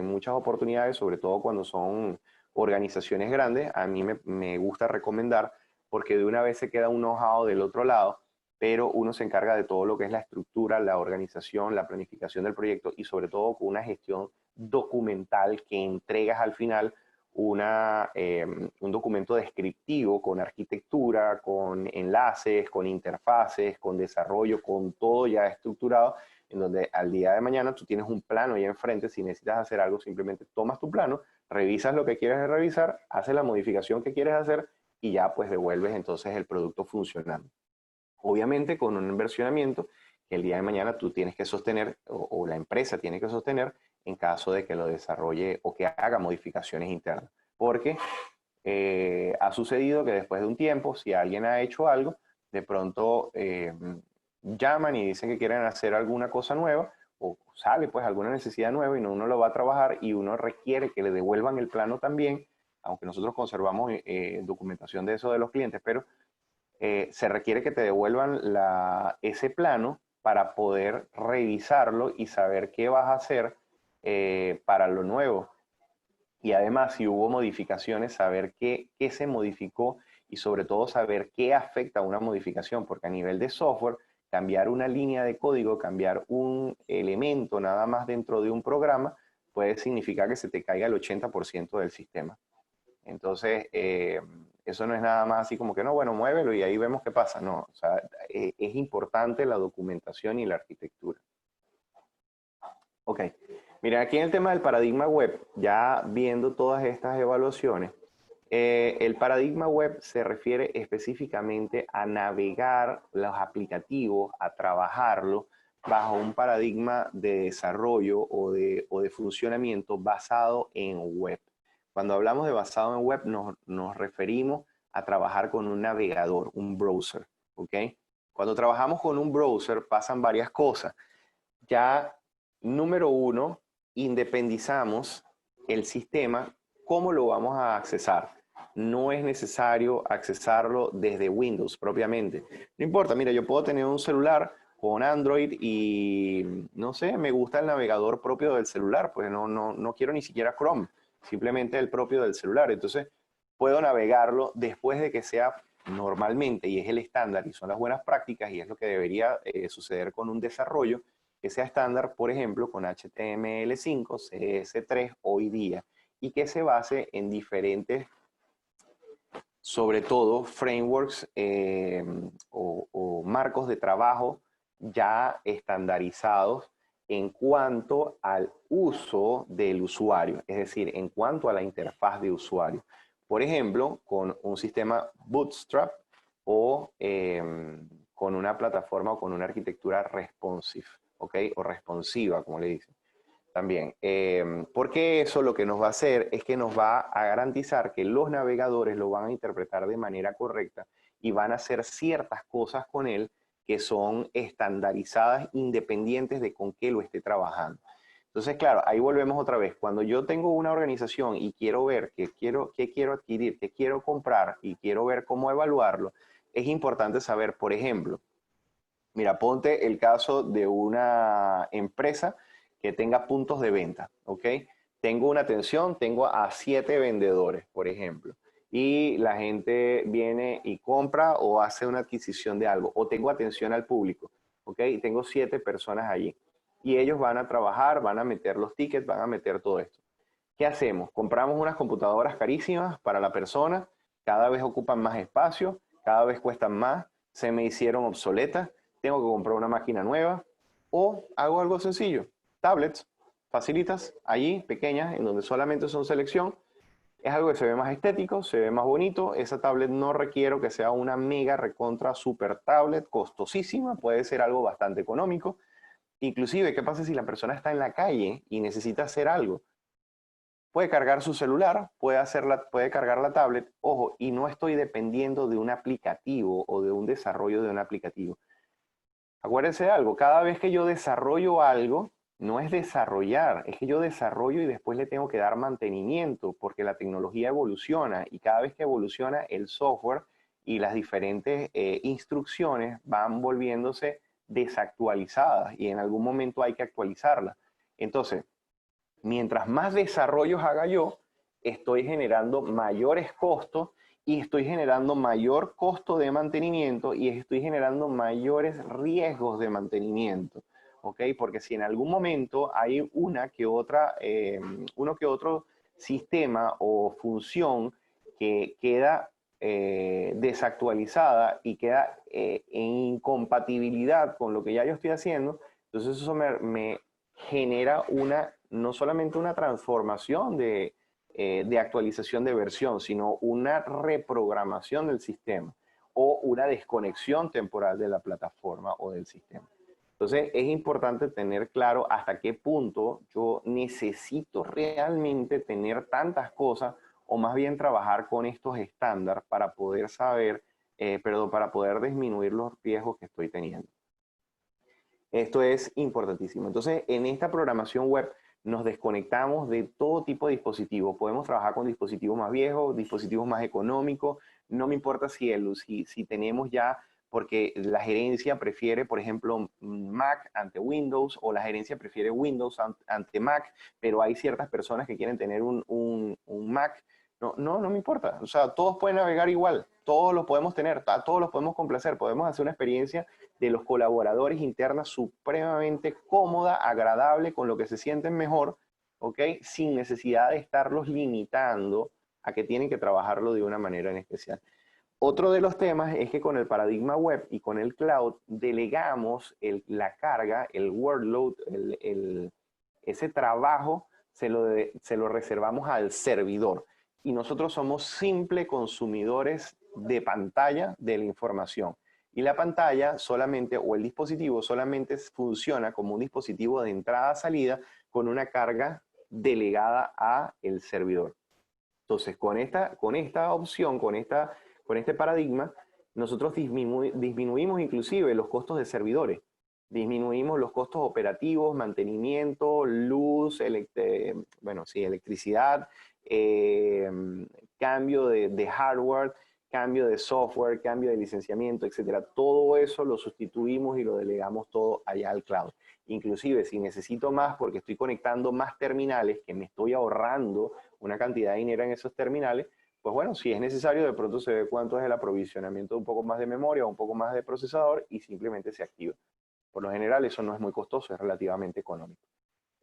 Speaker 1: muchas oportunidades, sobre todo cuando son organizaciones grandes, a mí me gusta recomendar porque de una vez se queda un know-how del otro lado, pero uno se encarga de todo lo que es la estructura, la organización, la planificación del proyecto y sobre todo con una gestión documental que entregas al final un documento descriptivo con arquitectura, con enlaces, con interfaces, con desarrollo, con todo ya estructurado en donde al día de mañana tú tienes un plano ahí enfrente. Si necesitas hacer algo, simplemente tomas tu plano, revisas lo que quieres revisar, haces la modificación que quieres hacer y ya pues devuelves entonces el producto funcionando. Obviamente con un inversionamiento que el día de mañana tú tienes que sostener o la empresa tiene que sostener en caso de que lo desarrolle o que haga modificaciones internas. Porque ha sucedido que después de un tiempo, si alguien ha hecho algo, de pronto llaman y dicen que quieren hacer alguna cosa nueva o sale pues alguna necesidad nueva y uno lo va a trabajar y uno requiere que le devuelvan el plano también, aunque nosotros conservamos documentación de eso de los clientes, pero se requiere que te devuelvan ese plano para poder revisarlo y saber qué vas a hacer para lo nuevo. Y además, si hubo modificaciones, saber qué se modificó y sobre todo saber qué afecta a una modificación, porque a nivel de software, cambiar una línea de código, cambiar un elemento nada más dentro de un programa, puede significar que se te caiga el 80% del sistema. Entonces, eso no es nada más así como que no, bueno, muévelo y ahí vemos qué pasa. No, o sea, es importante la documentación y la arquitectura. Ok, mira, aquí en el tema del paradigma web, ya viendo todas estas evaluaciones, el paradigma web se refiere específicamente a navegar los aplicativos, a trabajarlo bajo un paradigma de desarrollo o de funcionamiento basado en web. Cuando hablamos de basado en web, nos referimos a trabajar con un navegador, un browser, ¿ok? Cuando trabajamos con un browser pasan varias cosas. Ya, número uno, independizamos el sistema, ¿cómo lo vamos a accesar? No es necesario accesarlo desde Windows propiamente. No importa, mira, yo puedo tener un celular con Android y, no sé, me gusta el navegador propio del celular, pues no quiero ni siquiera Chrome, simplemente el propio del celular. Entonces, puedo navegarlo después de que sea normalmente, y es el estándar, y son las buenas prácticas, y es lo que debería suceder con un desarrollo, que sea estándar, por ejemplo, con HTML5, CS3 hoy día, y que se base en diferentes, sobre todo, frameworks o marcos de trabajo ya estandarizados en cuanto al uso del usuario, es decir, en cuanto a la interfaz de usuario. Por ejemplo, con un sistema Bootstrap o con una plataforma o con una arquitectura responsive, ¿ok? O responsiva, como le dicen también. Porque eso lo que nos va a hacer es que nos va a garantizar que los navegadores lo van a interpretar de manera correcta y van a hacer ciertas cosas con él que son estandarizadas independientes de con qué lo esté trabajando. Entonces, claro, ahí volvemos otra vez. Cuando yo tengo una organización y quiero ver qué quiero adquirir, qué quiero comprar y quiero ver cómo evaluarlo, es importante saber, por ejemplo, mira, ponte el caso de una empresa que tenga puntos de venta, ¿ok? Tengo una atención, tengo a 7 vendedores, por ejemplo, y la gente viene y compra o hace una adquisición de algo, o tengo atención al público, ¿ok? Y tengo 7 personas allí. Y ellos van a trabajar, van a meter los tickets, van a meter todo esto. ¿Qué hacemos? Compramos unas computadoras carísimas para la persona, cada vez ocupan más espacio, cada vez cuestan más, se me hicieron obsoletas, tengo que comprar una máquina nueva o hago algo sencillo, tablets, facilitas allí, pequeñas, en donde solamente son selección, es algo que se ve más estético, se ve más bonito, esa tablet no requiero que sea una mega recontra super tablet costosísima, puede ser algo bastante económico, inclusive, ¿qué pasa si la persona está en la calle y necesita hacer algo? Puede cargar su celular, puede cargar la tablet, ojo, y no estoy dependiendo de un aplicativo o de un desarrollo de un aplicativo. Acuérdense de algo, cada vez que yo desarrollo algo, no es desarrollar, es que yo desarrollo y después le tengo que dar mantenimiento, porque la tecnología evoluciona y cada vez que evoluciona el software y las diferentes instrucciones van volviéndose desactualizadas y en algún momento hay que actualizarlas. Entonces, mientras más desarrollos haga yo, estoy generando mayores costos y estoy generando mayor costo de mantenimiento y estoy generando mayores riesgos de mantenimiento. ¿Ok? Porque si en algún momento hay uno que otro sistema o función que queda desactualizada y queda en incompatibilidad con lo que ya yo estoy haciendo, Entonces eso me genera no solamente una transformación de actualización de versión, sino una reprogramación del sistema o una desconexión temporal de la plataforma o del sistema. Entonces es importante tener claro hasta qué punto yo necesito realmente tener tantas cosas o más bien trabajar con estos estándares para poder saber, perdón, para poder disminuir los riesgos que estoy teniendo. Esto es importantísimo. Entonces, en esta programación web nos desconectamos de todo tipo de dispositivos. Podemos trabajar con dispositivos más viejos, dispositivos más económicos. No me importa si tenemos ya, porque la gerencia prefiere, por ejemplo, Mac ante Windows o la gerencia prefiere Windows ante Mac, pero hay ciertas personas que quieren tener un Mac. No me importa. O sea, todos pueden navegar igual. Todos los podemos tener, todos los podemos complacer. Podemos hacer una experiencia de los colaboradores internas supremamente cómoda, agradable, con lo que se sienten mejor, ¿ok? Sin necesidad de estarlos limitando a que tienen que trabajarlo de una manera en especial. Otro de los temas es que con el paradigma web y con el cloud delegamos la carga, el workload, ese trabajo se lo reservamos al servidor. Y nosotros somos simples consumidores de pantalla de la información. Y la pantalla solamente, o el dispositivo solamente funciona como un dispositivo de entrada-salida con una carga delegada a el servidor. Entonces, con esta opción, con este paradigma, nosotros disminuimos inclusive los costos de servidores. Disminuimos los costos operativos, mantenimiento, luz, electricidad, cambio de hardware, cambio de software, cambio de licenciamiento, etcétera. Todo eso lo sustituimos y lo delegamos todo allá al cloud. Inclusive, si necesito más porque estoy conectando más terminales, que me estoy ahorrando una cantidad de dinero en esos terminales, pues bueno, si es necesario, de pronto se ve cuánto es el aprovisionamiento de un poco más de memoria o un poco más de procesador y simplemente se activa. Por lo general, eso no es muy costoso, es relativamente económico.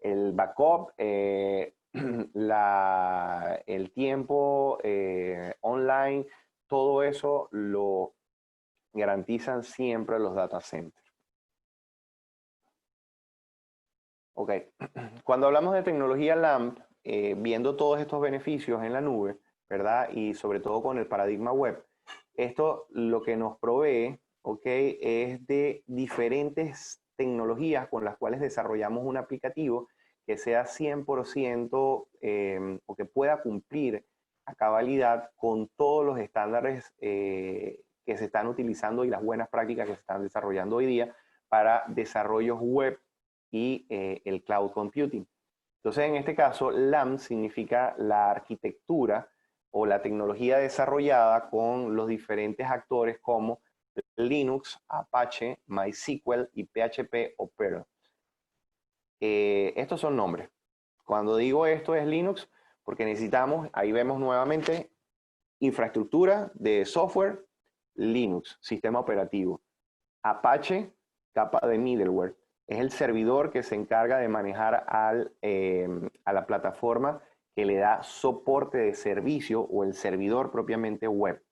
Speaker 1: El backup, el tiempo online, todo eso lo garantizan siempre los data centers. Ok, cuando hablamos de tecnología LAMP, viendo todos estos beneficios en la nube, ¿verdad? Y sobre todo con el paradigma web, esto lo que nos provee, ¿ok? Es de diferentes tecnologías con las cuales desarrollamos un aplicativo que sea 100% o que pueda cumplir a cabalidad con todos los estándares que se están utilizando y las buenas prácticas que se están desarrollando hoy día para desarrollos web y el cloud computing. Entonces, en este caso, LAMP significa la arquitectura o la tecnología desarrollada con los diferentes actores como Linux, Apache, MySQL y PHP o Perl. Estos son nombres. Cuando digo esto es Linux, porque necesitamos, ahí vemos nuevamente, infraestructura de software, Linux, sistema operativo. Apache, capa de middleware. Es el servidor que se encarga de manejar a la plataforma que le da soporte de servicio o el servidor propiamente web.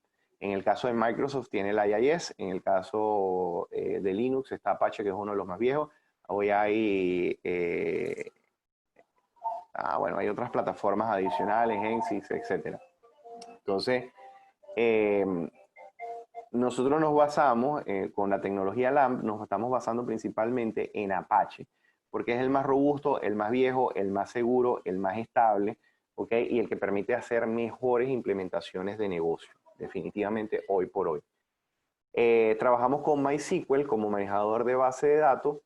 Speaker 1: En el caso de Microsoft tiene el IIS, en el caso de Linux está Apache, que es uno de los más viejos. Hoy hay, hay otras plataformas adicionales, Genesis, etc. Entonces, nosotros nos basamos, con la tecnología LAMP, nos estamos basando principalmente en Apache, porque es el más robusto, el más viejo, el más seguro, el más estable, ¿ok? Y el que permite hacer mejores implementaciones de negocio, definitivamente hoy por hoy. Trabajamos con MySQL como manejador de base de datos,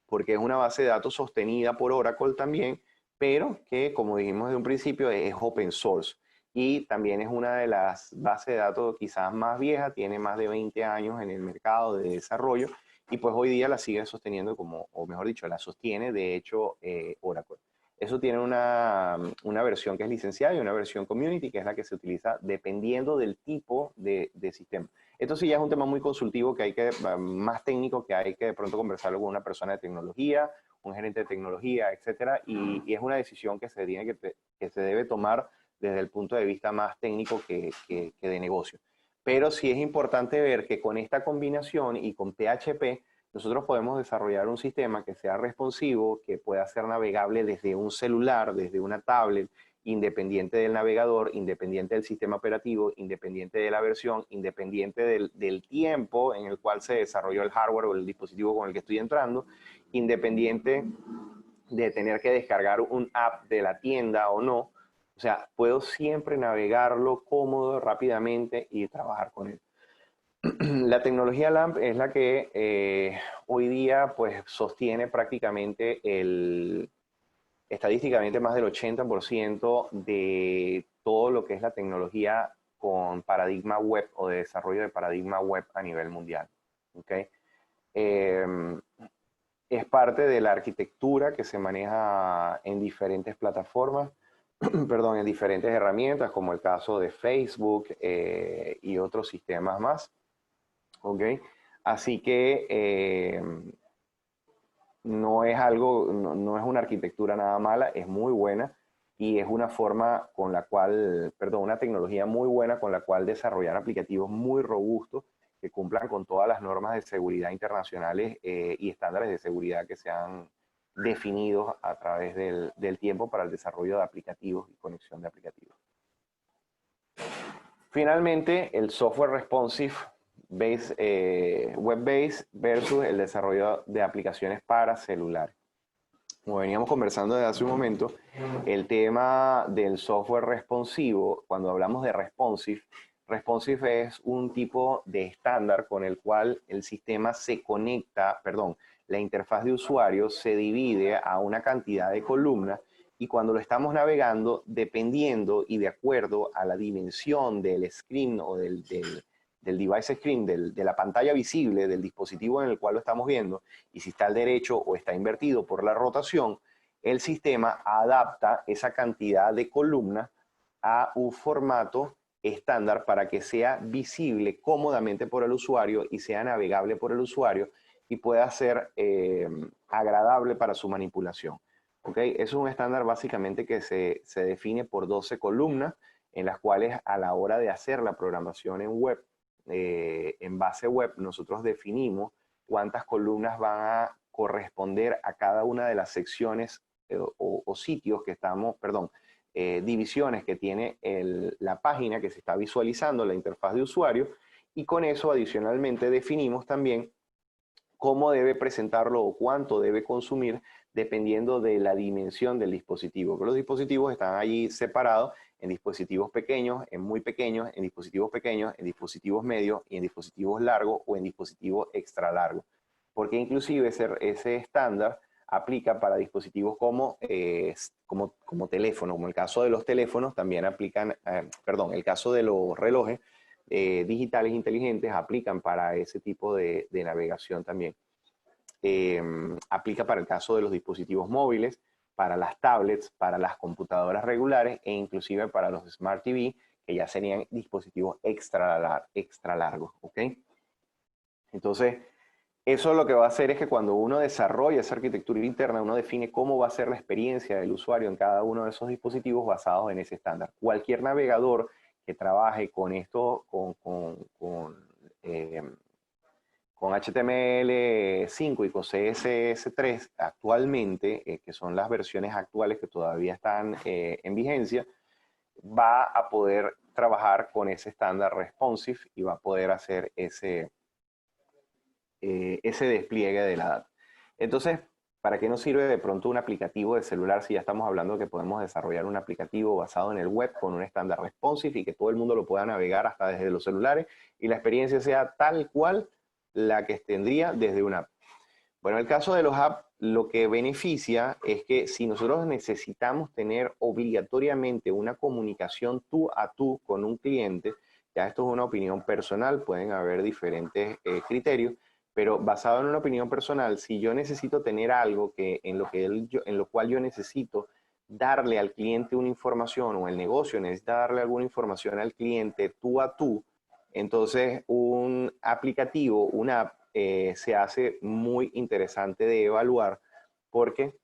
Speaker 1: porque es una base de datos sostenida por Oracle también, pero que, como dijimos desde un principio, es open source. Y también es una de las bases de datos quizás más viejas, tiene más de 20 años en el mercado de desarrollo, y pues hoy día la sigue sosteniendo como, o mejor dicho, la sostiene de hecho Oracle. Eso tiene una versión que es licenciada y una versión community, que es la que se utiliza dependiendo del tipo de sistema. Esto sí ya es un tema muy consultivo que hay que, más técnico, que hay que de pronto conversarlo con una persona de tecnología, un gerente de tecnología, etcétera, y es una decisión que se debe tomar desde el punto de vista más técnico que de negocio. Pero sí es importante ver que con esta combinación y con PHP nosotros podemos desarrollar un sistema que sea responsivo, que pueda ser navegable desde un celular, desde una tablet, independiente del navegador, independiente del sistema operativo, independiente de la versión, independiente del tiempo en el cual se desarrolló el hardware o el dispositivo con el que estoy entrando, independiente de tener que descargar un app de la tienda o no. O sea, puedo siempre navegarlo cómodo, rápidamente y trabajar con él. La tecnología LAMP es la que hoy día pues sostiene prácticamente estadísticamente más del 80% de todo lo que es la tecnología con paradigma web o de desarrollo de paradigma web a nivel mundial. ¿Okay? Es parte de la arquitectura que se maneja en diferentes plataformas, perdón, en diferentes herramientas, como el caso de Facebook y otros sistemas más. ¿Ok? Así que no es algo, no es una arquitectura nada mala, es muy buena y es una forma con la cual, perdón, una tecnología muy buena con la cual desarrollar aplicativos muy robustos que cumplan con todas las normas de seguridad internacionales y estándares de seguridad que se han definidos a través del tiempo para el desarrollo de aplicativos y conexión de aplicativos. Finalmente, el software responsive web-based versus el desarrollo de aplicaciones para celulares. Como veníamos conversando desde hace un momento, el tema del software responsivo, cuando hablamos de responsive es un tipo de estándar con el cual el sistema se conecta, perdón, la interfaz de usuario se divide a una cantidad de columnas y cuando lo estamos navegando, dependiendo y de acuerdo a la dimensión del screen o del device screen, de la pantalla visible del dispositivo en el cual lo estamos viendo, y si está al derecho o está invertido por la rotación, el sistema adapta esa cantidad de columnas a un formato estándar para que sea visible cómodamente por el usuario y sea navegable por el usuario y pueda ser agradable para su manipulación. ¿Okay? Es un estándar básicamente que se define por 12 columnas en las cuales a la hora de hacer la programación en web, en base web, nosotros definimos cuántas columnas van a corresponder a cada una de las secciones o sitios que estamos, perdón, divisiones que tiene la página que se está visualizando, la interfaz de usuario, y con eso adicionalmente definimos también cómo debe presentarlo o cuánto debe consumir dependiendo de la dimensión del dispositivo. Pero los dispositivos están allí separados en dispositivos pequeños, en muy pequeños, en dispositivos pequeños, en dispositivos medios y en dispositivos largos o en dispositivos extra largos. Porque inclusive ese estándar aplica para dispositivos como teléfono, como el caso de los teléfonos, también aplican, perdón, el caso de los relojes digitales inteligentes aplican para ese tipo de navegación también. Aplica para el caso de los dispositivos móviles, para las tablets, para las computadoras regulares e inclusive para los Smart TV, que ya serían dispositivos extra largos, ¿ok? Entonces, eso lo que va a hacer es que cuando uno desarrolla esa arquitectura interna, uno define cómo va a ser la experiencia del usuario en cada uno de esos dispositivos basados en ese estándar. Cualquier navegador que trabaje con esto, con HTML5 y con CSS3 actualmente, que son las versiones actuales que todavía están en vigencia, va a poder trabajar con ese estándar responsive y va a poder hacer ese despliegue de la data. Entonces, ¿para qué nos sirve de pronto un aplicativo de celular si ya estamos hablando que podemos desarrollar un aplicativo basado en el web con un estándar responsive y que todo el mundo lo pueda navegar hasta desde los celulares y la experiencia sea tal cual la que tendría desde una app? Bueno, en el caso de los apps, lo que beneficia es que si nosotros necesitamos tener obligatoriamente una comunicación tú a tú con un cliente, ya esto es una opinión personal, pueden haber diferentes criterios, pero basado en una opinión personal, si yo necesito tener algo en lo cual yo necesito darle al cliente una información o el negocio necesita darle alguna información al cliente tú a tú, entonces un aplicativo, una app, se hace muy interesante de evaluar porque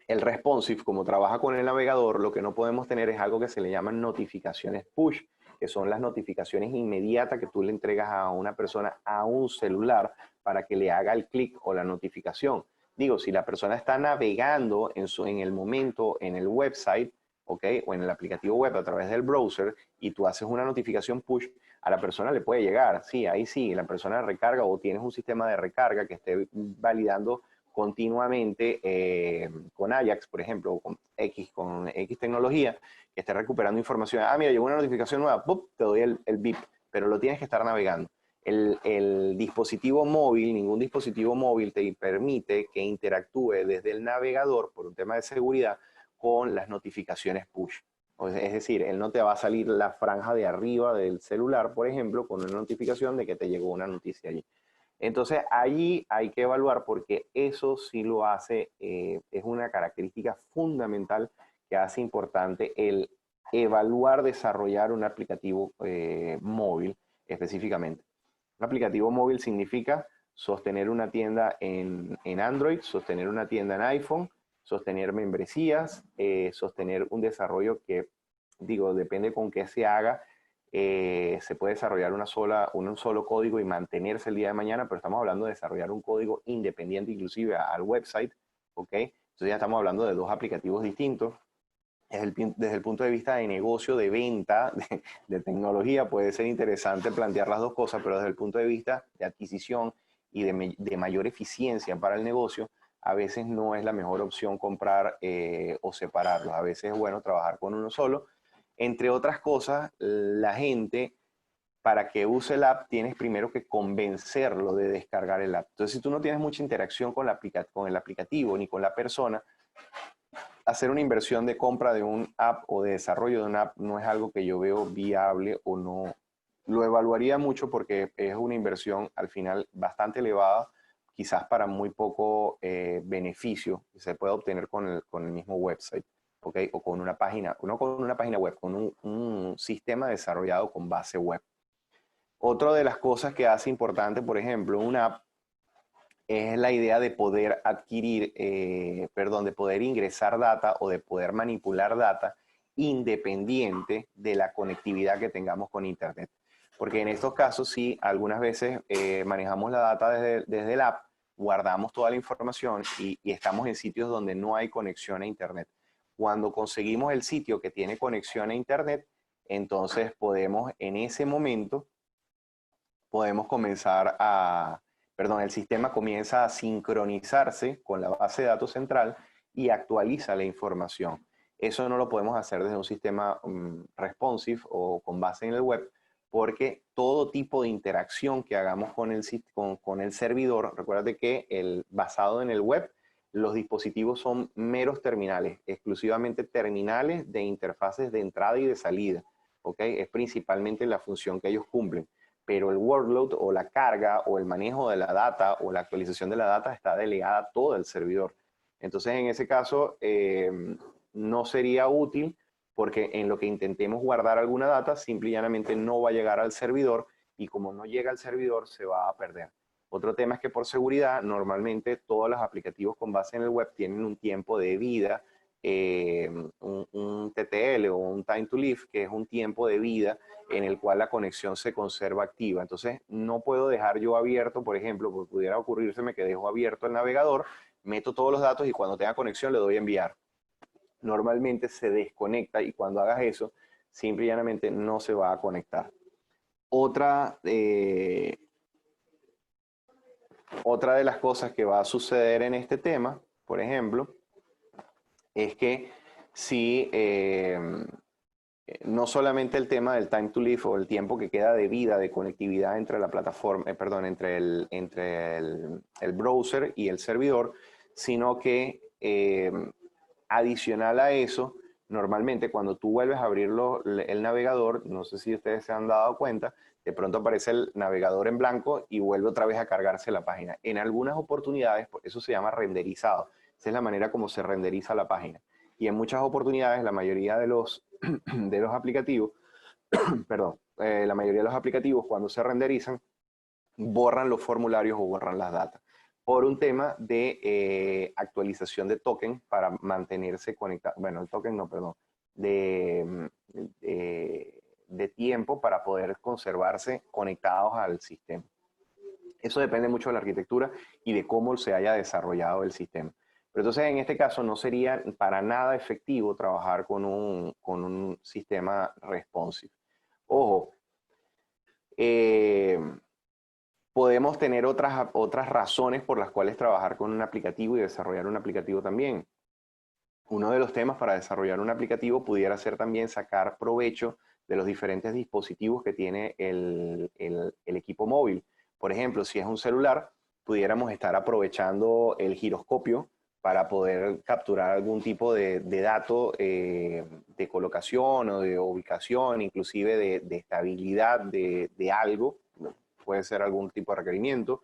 Speaker 1: el responsive, como trabaja con el navegador, lo que no podemos tener es algo que se le llaman notificaciones push, que son las notificaciones inmediatas que tú le entregas a una persona a un celular para que le haga el clic o la notificación. Digo, si la persona está navegando en el momento en el website, ¿ok? O en el aplicativo web a través del browser y tú haces una notificación push, a la persona le puede llegar. Sí, ahí sí, la persona recarga o tienes un sistema de recarga que esté validando continuamente con Ajax, por ejemplo, o con X tecnología, que esté recuperando información. Ah, mira, llegó una notificación nueva, ¡pup! Te doy el bip, pero lo tienes que estar navegando. El dispositivo móvil, ningún dispositivo móvil te permite que interactúe desde el navegador por un tema de seguridad con las notificaciones push. Es decir, él no te va a salir la franja de arriba del celular, por ejemplo, con una notificación de que te llegó una noticia allí. Entonces, allí hay que evaluar porque eso sí lo hace, es una característica fundamental que hace importante el evaluar, desarrollar un aplicativo móvil específicamente. Un aplicativo móvil significa sostener una tienda en Android, sostener una tienda en iPhone, sostener membresías, sostener un desarrollo que, digo, depende con qué se haga, se puede desarrollar un solo código y mantenerse el día de mañana, pero estamos hablando de desarrollar un código independiente inclusive al website, ¿ok? Entonces ya estamos hablando de dos aplicativos distintos. Desde el punto de vista de negocio, de venta, de tecnología, puede ser interesante plantear las dos cosas, pero desde el punto de vista de adquisición y de mayor eficiencia para el negocio, a veces no es la mejor opción comprar o separarlos. A veces es bueno trabajar con uno solo. Entre otras cosas, la gente, para que use el app, tienes primero que convencerlo de descargar el app. Entonces, si tú no tienes mucha interacción con el aplicativo ni con la persona, hacer una inversión de compra de un app o de desarrollo de una app no es algo que yo veo viable o no. Lo evaluaría mucho porque es una inversión al final bastante elevada, quizás para muy poco beneficio que se puede obtener con el mismo website, ¿ok? O con una página, no con una página web, con un sistema desarrollado con base web. Otra de las cosas que hace importante, por ejemplo, una app es la idea de poder adquirir, de poder ingresar data o de poder manipular data independiente de la conectividad que tengamos con Internet. Porque en estos casos sí, algunas veces manejamos la data desde el app, guardamos toda la información y estamos en sitios donde no hay conexión a Internet. Cuando conseguimos el sitio que tiene conexión a Internet, entonces podemos en ese momento, podemos comenzar el sistema comienza a sincronizarse con la base de datos central y actualiza la información. Eso no lo podemos hacer desde un sistema responsive o con base en el web, porque todo tipo de interacción que hagamos con el servidor, recuérdate que basado en el web, los dispositivos son meros terminales, exclusivamente terminales de interfaces de entrada y de salida. ¿Ok? Es principalmente la función que ellos cumplen, pero el workload o la carga o el manejo de la data o la actualización de la data está delegada a todo el servidor. Entonces, en ese caso, no sería útil porque en lo que intentemos guardar alguna data, simple y llanamente no va a llegar al servidor y como no llega al servidor, se va a perder. Otro tema es que por seguridad, normalmente todos los aplicativos con base en el web tienen un tiempo de vida, un TTL o un time to live, que es un tiempo de vida en el cual la conexión se conserva activa. Entonces, no puedo dejar yo abierto, por ejemplo, porque pudiera ocurrírseme que dejo abierto el navegador, meto todos los datos y cuando tenga conexión le doy a enviar. Normalmente se desconecta y cuando hagas eso, simple y llanamente no se va a conectar. Otra de las cosas que va a suceder en este tema, por ejemplo, es que si no solamente el tema del time to live o el tiempo que queda de vida de conectividad entre la plataforma, entre el browser y el servidor, sino que adicional a eso, normalmente cuando tú vuelves a abrir el navegador, no sé si ustedes se han dado cuenta, de pronto aparece el navegador en blanco y vuelve otra vez a cargarse la página. En algunas oportunidades, eso se llama renderizado. Esa es la manera como se renderiza la página. Y en muchas oportunidades, la mayoría de los aplicativos, perdón, la mayoría de los aplicativos cuando se renderizan, borran los formularios o borran las datas por un tema de actualización de token para mantenerse conectado. Bueno, el token no, perdón. De de tiempo para poder conservarse conectados al sistema. Eso depende mucho de la arquitectura y de cómo se haya desarrollado el sistema. Pero entonces en este caso no sería para nada efectivo trabajar con un sistema responsive. Ojo, podemos tener otras razones por las cuales trabajar con un aplicativo y desarrollar un aplicativo también. Uno de los temas para desarrollar un aplicativo pudiera ser también sacar provecho de los diferentes dispositivos que tiene el equipo móvil. Por ejemplo, si es un celular, pudiéramos estar aprovechando el giroscopio para poder capturar algún tipo de dato de colocación o de ubicación, inclusive de estabilidad de algo, puede ser algún tipo de requerimiento.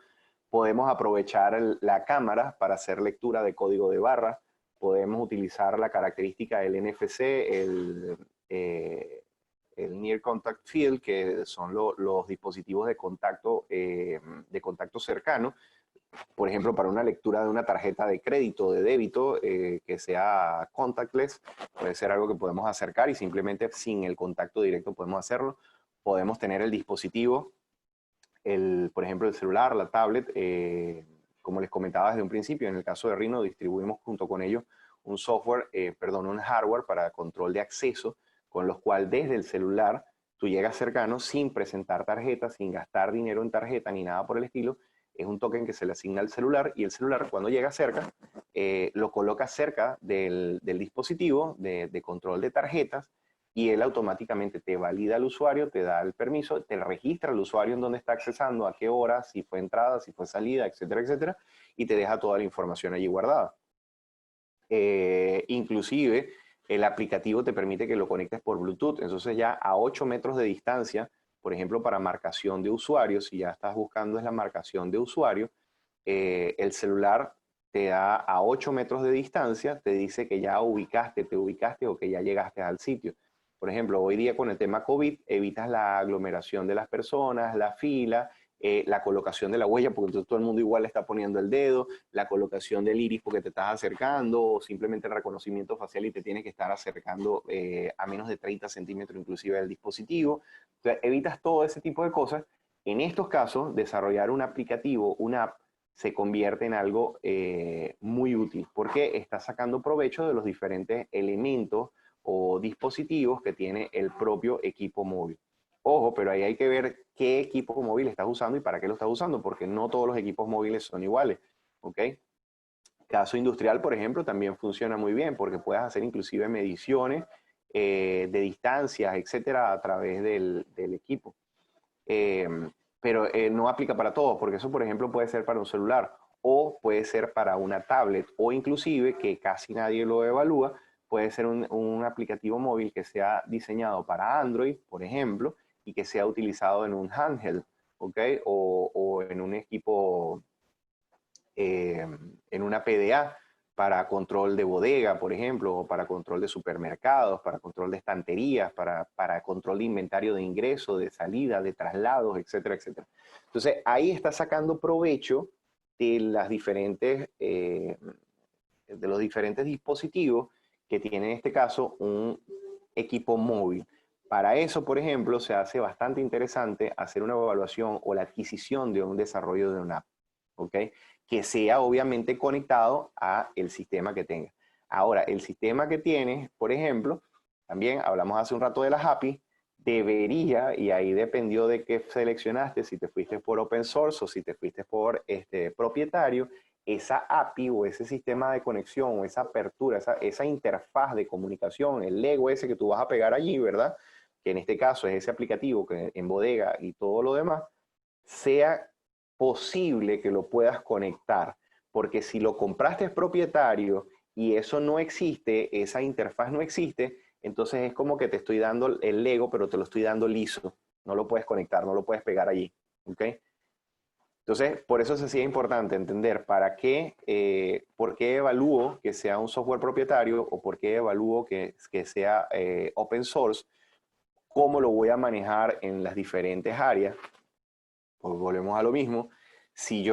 Speaker 1: Podemos aprovechar la cámara para hacer lectura de código de barra. Podemos utilizar la característica del NFC, el Near Contact Field, que son los dispositivos de contacto cercano, por ejemplo, para una lectura de una tarjeta de crédito o de débito que sea contactless, puede ser algo que podemos acercar y simplemente sin el contacto directo podemos hacerlo. Podemos tener el dispositivo, por ejemplo, el celular, la tablet, como les comentaba desde un principio, en el caso de Rhino distribuimos junto con ellos un un hardware para control de acceso, con los cual desde el celular tú llegas cercano sin presentar tarjeta, sin gastar dinero en tarjeta ni nada por el estilo. Es un token que se le asigna al celular y el celular cuando llega cerca lo coloca cerca del dispositivo de control de tarjetas y él automáticamente te valida al usuario, te da el permiso, te registra al usuario en dónde está accesando, a qué hora, si fue entrada, si fue salida, etcétera, etcétera, y te deja toda la información allí guardada. Inclusive, el aplicativo te permite que lo conectes por Bluetooth, entonces ya a 8 metros de distancia, por ejemplo, para marcación de usuario, si ya estás buscando es la marcación de usuario, el celular te da a 8 metros de distancia, te dice que ya te ubicaste o que ya llegaste al sitio. Por ejemplo, hoy día con el tema COVID, evitas la aglomeración de las personas, la fila, la colocación de la huella, porque entonces todo el mundo igual le está poniendo el dedo, la colocación del iris porque te estás acercando, o simplemente el reconocimiento facial y te tienes que estar acercando a menos de 30 centímetros inclusive del dispositivo. Entonces, evitas todo ese tipo de cosas. En estos casos, desarrollar un aplicativo, una app, se convierte en algo muy útil, porque está sacando provecho de los diferentes elementos o dispositivos que tiene el propio equipo móvil. Ojo, pero ahí hay que ver qué equipo móvil estás usando y para qué lo estás usando, porque no todos los equipos móviles son iguales, ¿ok? Caso industrial, por ejemplo, también funciona muy bien, porque puedes hacer inclusive mediciones de distancias, etcétera, a través del equipo. Pero no aplica para todos, porque eso, por ejemplo, puede ser para un celular o puede ser para una tablet o inclusive, que casi nadie lo evalúa, puede ser un aplicativo móvil que sea diseñado para Android, por ejemplo, y que sea utilizado en un handheld, ¿ok? O en un equipo, en una PDA para control de bodega, por ejemplo, o para control de supermercados, para control de estanterías, para control de inventario de ingreso, de salida, de traslados, etcétera, etcétera. Entonces, ahí está sacando provecho de de los diferentes dispositivos que tiene en este caso un equipo móvil. Para eso, por ejemplo, se hace bastante interesante hacer una evaluación o la adquisición de un desarrollo de una app, ¿ok? Que sea obviamente conectado a el sistema que tenga. Ahora, el sistema que tienes, por ejemplo, también hablamos hace un rato de las API, debería, y ahí dependió de qué seleccionaste, si te fuiste por open source o si te fuiste por propietario, esa API o ese sistema de conexión o esa apertura, esa interfaz de comunicación, el Lego ese que tú vas a pegar allí, ¿verdad? Que en este caso es ese aplicativo que en bodega y todo lo demás, sea posible que lo puedas conectar. Porque si lo compraste es propietario y eso no existe, esa interfaz no existe, entonces es como que te estoy dando el Lego, pero te lo estoy dando liso. No lo puedes conectar, no lo puedes pegar allí. ¿Ok? Entonces, por eso es importante entender por qué evalúo que sea un software propietario o por qué evalúo que sea open source, cómo lo voy a manejar en las diferentes áreas. Pues volvemos a lo mismo. Si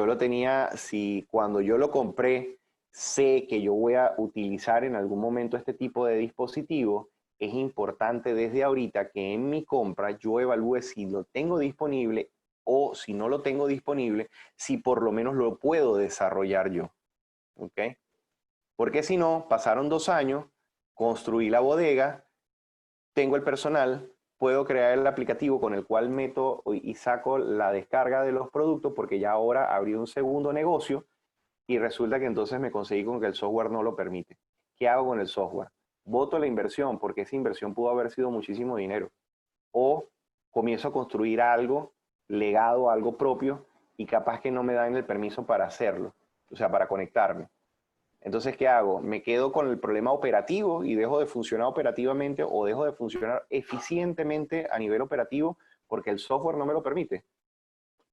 Speaker 1: cuando yo lo compré, sé que yo voy a utilizar en algún momento este tipo de dispositivo es importante desde ahorita que en mi compra yo evalúe si lo tengo disponible o si no lo tengo disponible, si por lo menos lo puedo desarrollar yo. ¿Ok? Porque si no, pasaron 2 años, construí la bodega, tengo el personal, puedo crear el aplicativo con el cual meto y saco la descarga de los productos porque ya ahora abrí un segundo negocio y resulta que entonces me conseguí con que el software no lo permite. ¿Qué hago con el software? Boto la inversión porque esa inversión pudo haber sido muchísimo dinero. O comienzo a construir algo, legado, algo propio y capaz que no me dan el permiso para hacerlo, o sea, para conectarme. Entonces, ¿qué hago? Me quedo con el problema operativo y dejo de funcionar operativamente o dejo de funcionar eficientemente a nivel operativo porque el software no me lo permite.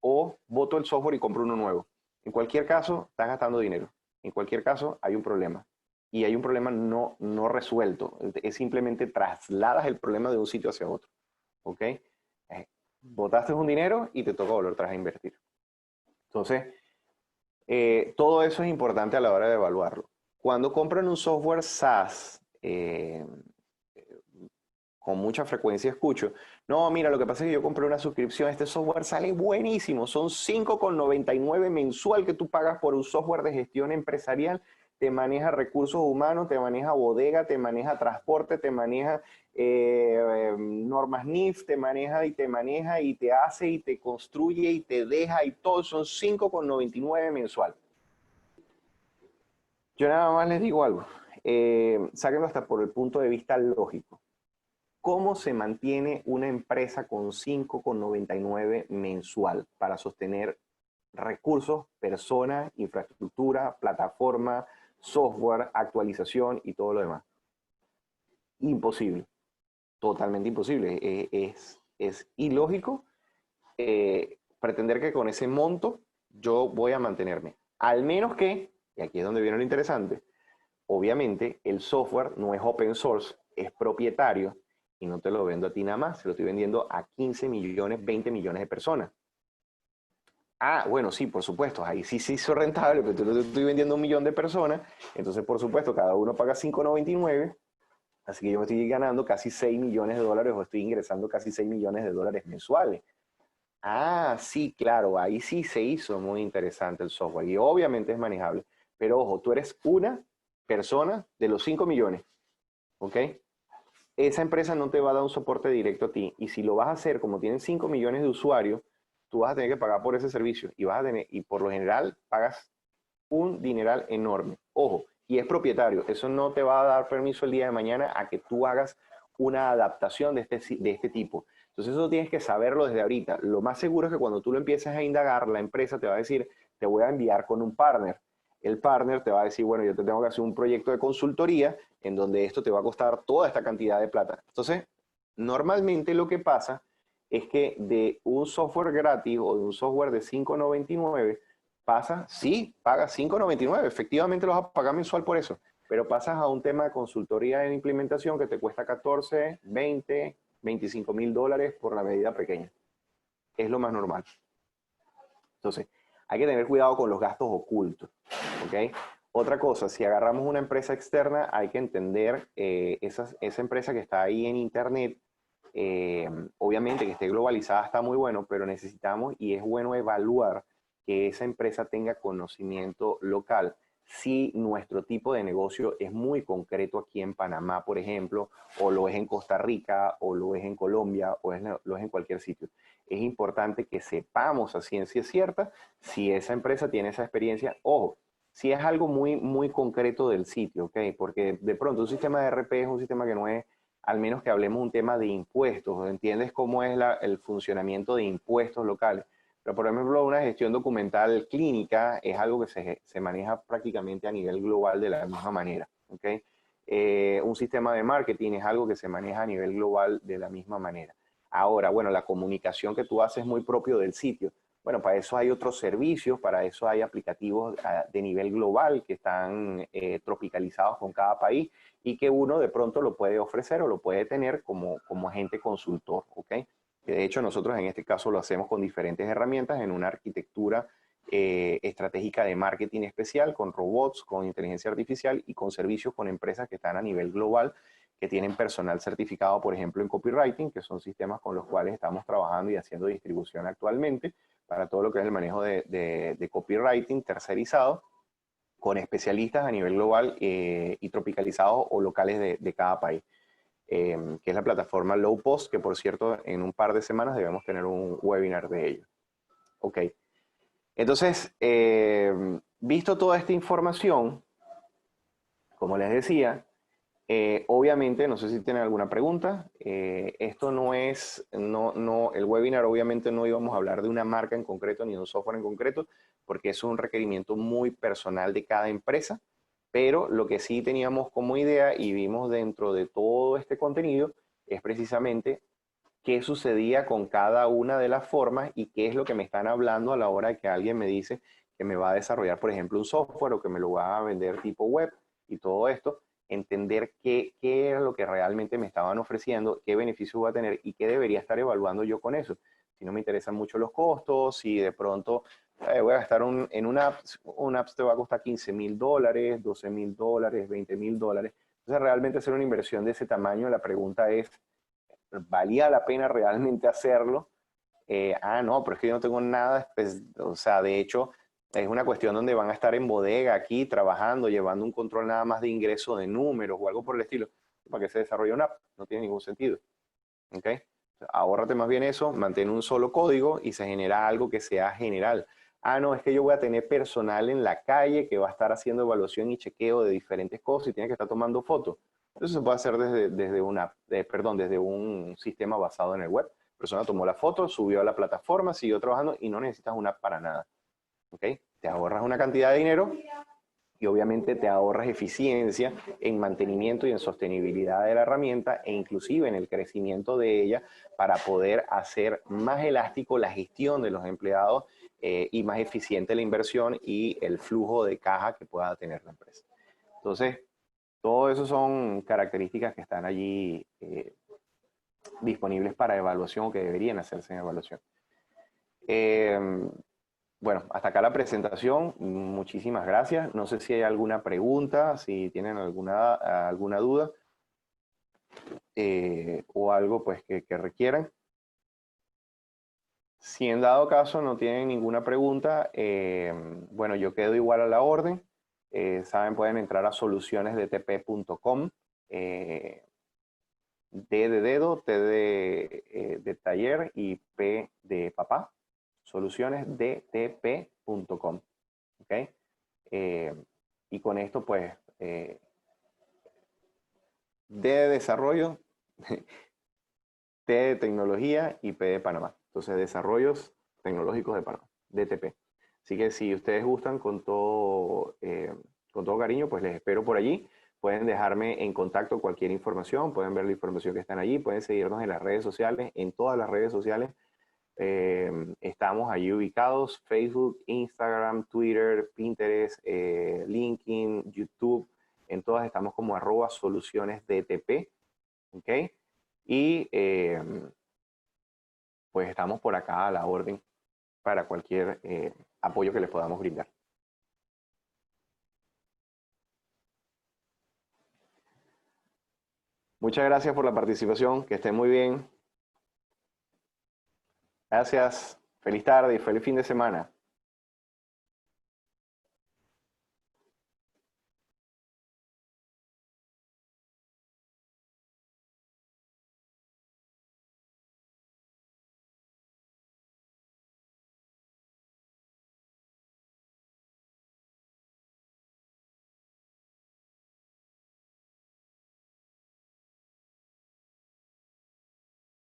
Speaker 1: O boto el software y compro uno nuevo. En cualquier caso, estás gastando dinero. En cualquier caso, hay un problema. Y hay un problema no resuelto. Es simplemente trasladas el problema de un sitio hacia otro. ¿Ok? Botaste un dinero y te toca volver atrás a invertir. Entonces, todo eso es importante a la hora de evaluarlo. Cuando compran un software SaaS, con mucha frecuencia escucho, no, mira, lo que pasa es que yo compré una suscripción, este software sale buenísimo, son 5,99 mensual que tú pagas por un software de gestión empresarial, te maneja recursos humanos, te maneja bodega, te maneja transporte, te maneja normas NIF, te maneja y te hace y te construye y te deja y todo, son 5,99 mensual. Yo nada más les digo algo, sáquenlo hasta por el punto de vista lógico. ¿Cómo se mantiene una empresa con 5,99 mensual para sostener recursos, personas, infraestructura, plataforma, software, actualización y todo lo demás? Imposible, totalmente imposible. Es ilógico pretender que con ese monto yo voy a mantenerme. Al menos que, y aquí es donde viene lo interesante, obviamente el software no es open source, es propietario y no te lo vendo a ti nada más, se lo estoy vendiendo a 15 millones, 20 millones de personas. Ah, bueno, sí, por supuesto, ahí sí se hizo rentable, pero tú lo estoy vendiendo a 1 millón de personas, entonces por supuesto cada uno paga 5,99, así que yo me estoy ganando casi 6 millones de dólares o estoy ingresando casi 6 millones de dólares mensuales. Ah, sí, claro, ahí sí se hizo muy interesante el software y obviamente es manejable, pero ojo, tú eres una persona de los 5 millones, ¿ok? Esa empresa no te va a dar un soporte directo a ti. Y si lo vas a hacer, como tienen 5 millones de usuarios, tú vas a tener que pagar por ese servicio. Y por lo general pagas un dineral enorme. Ojo, y es propietario. Eso no te va a dar permiso el día de mañana a que tú hagas una adaptación de este tipo. Entonces eso tienes que saberlo desde ahorita. Lo más seguro es que cuando tú lo empieces a indagar, la empresa te va a decir, te voy a enviar con un partner. El partner te va a decir, bueno, yo te tengo que hacer un proyecto de consultoría en donde esto te va a costar toda esta cantidad de plata. Entonces, normalmente lo que pasa es que de un software gratis o de un software de 5,99 pasa, sí, pagas 5,99, efectivamente lo vas a pagar mensual por eso, pero pasas a un tema de consultoría de implementación que te cuesta 14, 20, 25,000 dólares por la medida pequeña. Es lo más normal. Entonces, hay que tener cuidado con los gastos ocultos, ¿ok? Otra cosa, si agarramos una empresa externa, hay que entender esa empresa que está ahí en Internet, obviamente que esté globalizada está muy bueno, pero necesitamos y es bueno evaluar que esa empresa tenga conocimiento local. Si nuestro tipo de negocio es muy concreto aquí en Panamá, por ejemplo, o lo es en Costa Rica, o lo es en Colombia, o lo es en cualquier sitio, es importante que sepamos a ciencia cierta si esa empresa tiene esa experiencia. Ojo, si es algo muy, muy concreto del sitio, ¿ok? Porque de pronto un sistema de RP es un sistema que no es, al menos que hablemos un tema de impuestos, ¿entiendes cómo es el funcionamiento de impuestos locales? Pero, por ejemplo, una gestión documental clínica es algo que se maneja prácticamente a nivel global de la misma manera, ¿ok? Un sistema de marketing es algo que se maneja a nivel global de la misma manera. Ahora, bueno, la comunicación que tú haces es muy propio del sitio. Bueno, para eso hay otros servicios, para eso hay aplicativos de nivel global que están tropicalizados con cada país y que uno de pronto lo puede ofrecer o lo puede tener como agente consultor, ¿ok? Que de hecho nosotros en este caso lo hacemos con diferentes herramientas en una arquitectura estratégica de marketing especial, con robots, con inteligencia artificial y con servicios con empresas que están a nivel global, que tienen personal certificado, por ejemplo, en copywriting, que son sistemas con los cuales estamos trabajando y haciendo distribución actualmente para todo lo que es el manejo de copywriting tercerizado, con especialistas a nivel global y tropicalizados o locales de cada país, que es la plataforma Low Post, que por cierto en un par de semanas debemos tener un webinar de ello. Ok, entonces, visto toda esta información, como les decía, obviamente, no sé si tienen alguna pregunta, esto no es, el webinar obviamente no íbamos a hablar de una marca en concreto ni de un software en concreto, porque es un requerimiento muy personal de cada empresa, pero lo que sí teníamos como idea y vimos dentro de todo este contenido es precisamente qué sucedía con cada una de las formas y qué es lo que me están hablando a la hora de que alguien me dice que me va a desarrollar, por ejemplo, un software o que me lo va a vender tipo web y todo esto, entender qué era lo que realmente me estaban ofreciendo, qué beneficios voy a tener y qué debería estar evaluando yo con eso. Si no me interesan mucho los costos, si de pronto voy a gastar en un app te va a costar $15,000, $12,000, $20,000. Entonces, realmente hacer una inversión de ese tamaño, la pregunta es, ¿valía la pena realmente hacerlo? No, pero es que yo no tengo nada, pues, o sea, de hecho, es una cuestión donde van a estar en bodega aquí, trabajando, llevando un control nada más de ingreso de números o algo por el estilo. ¿Para que se desarrolle una app? No tiene ningún sentido. ¿Ok? Ahórrate más bien eso, mantén un solo código y se genera algo que sea general. No, es que yo voy a tener personal en la calle que va a estar haciendo evaluación y chequeo de diferentes cosas y tiene que estar tomando fotos. Eso se puede hacer desde un sistema basado en el web. La persona tomó la foto, subió a la plataforma, siguió trabajando y no necesitas una app para nada. ¿Ok? Te ahorras una cantidad de dinero y obviamente te ahorras eficiencia en mantenimiento y en sostenibilidad de la herramienta e inclusive en el crecimiento de ella para poder hacer más elástico la gestión de los empleados y más eficiente la inversión y el flujo de caja que pueda tener la empresa. Entonces, todo eso son características que están allí disponibles para evaluación o que deberían hacerse en evaluación. Bueno, hasta acá la presentación. Muchísimas gracias. No sé si hay alguna pregunta, si tienen alguna duda o algo pues que requieran. Si en dado caso no tienen ninguna pregunta, bueno, yo quedo igual a la orden. Saben, pueden entrar a solucionesdtp.com. D de dedo, T de taller y P de papá. Solucionesdtp.com. ¿Ok? Y con esto, pues, D de desarrollo, T de tecnología y P de Panamá. Entonces, desarrollos tecnológicos de Panamá, DTP. Así que si ustedes gustan con todo cariño, pues les espero por allí. Pueden dejarme en contacto cualquier información, pueden ver la información que están allí, pueden seguirnos en las redes sociales, en todas las redes sociales. Estamos allí ubicados: Facebook, Instagram, Twitter, Pinterest, LinkedIn, YouTube. En todas estamos como @solucionesdtp. ¿Ok? Y pues estamos por acá a la orden para cualquier apoyo que les podamos brindar. Muchas gracias por la participación, que estén muy bien. Gracias, feliz tarde y feliz fin de semana.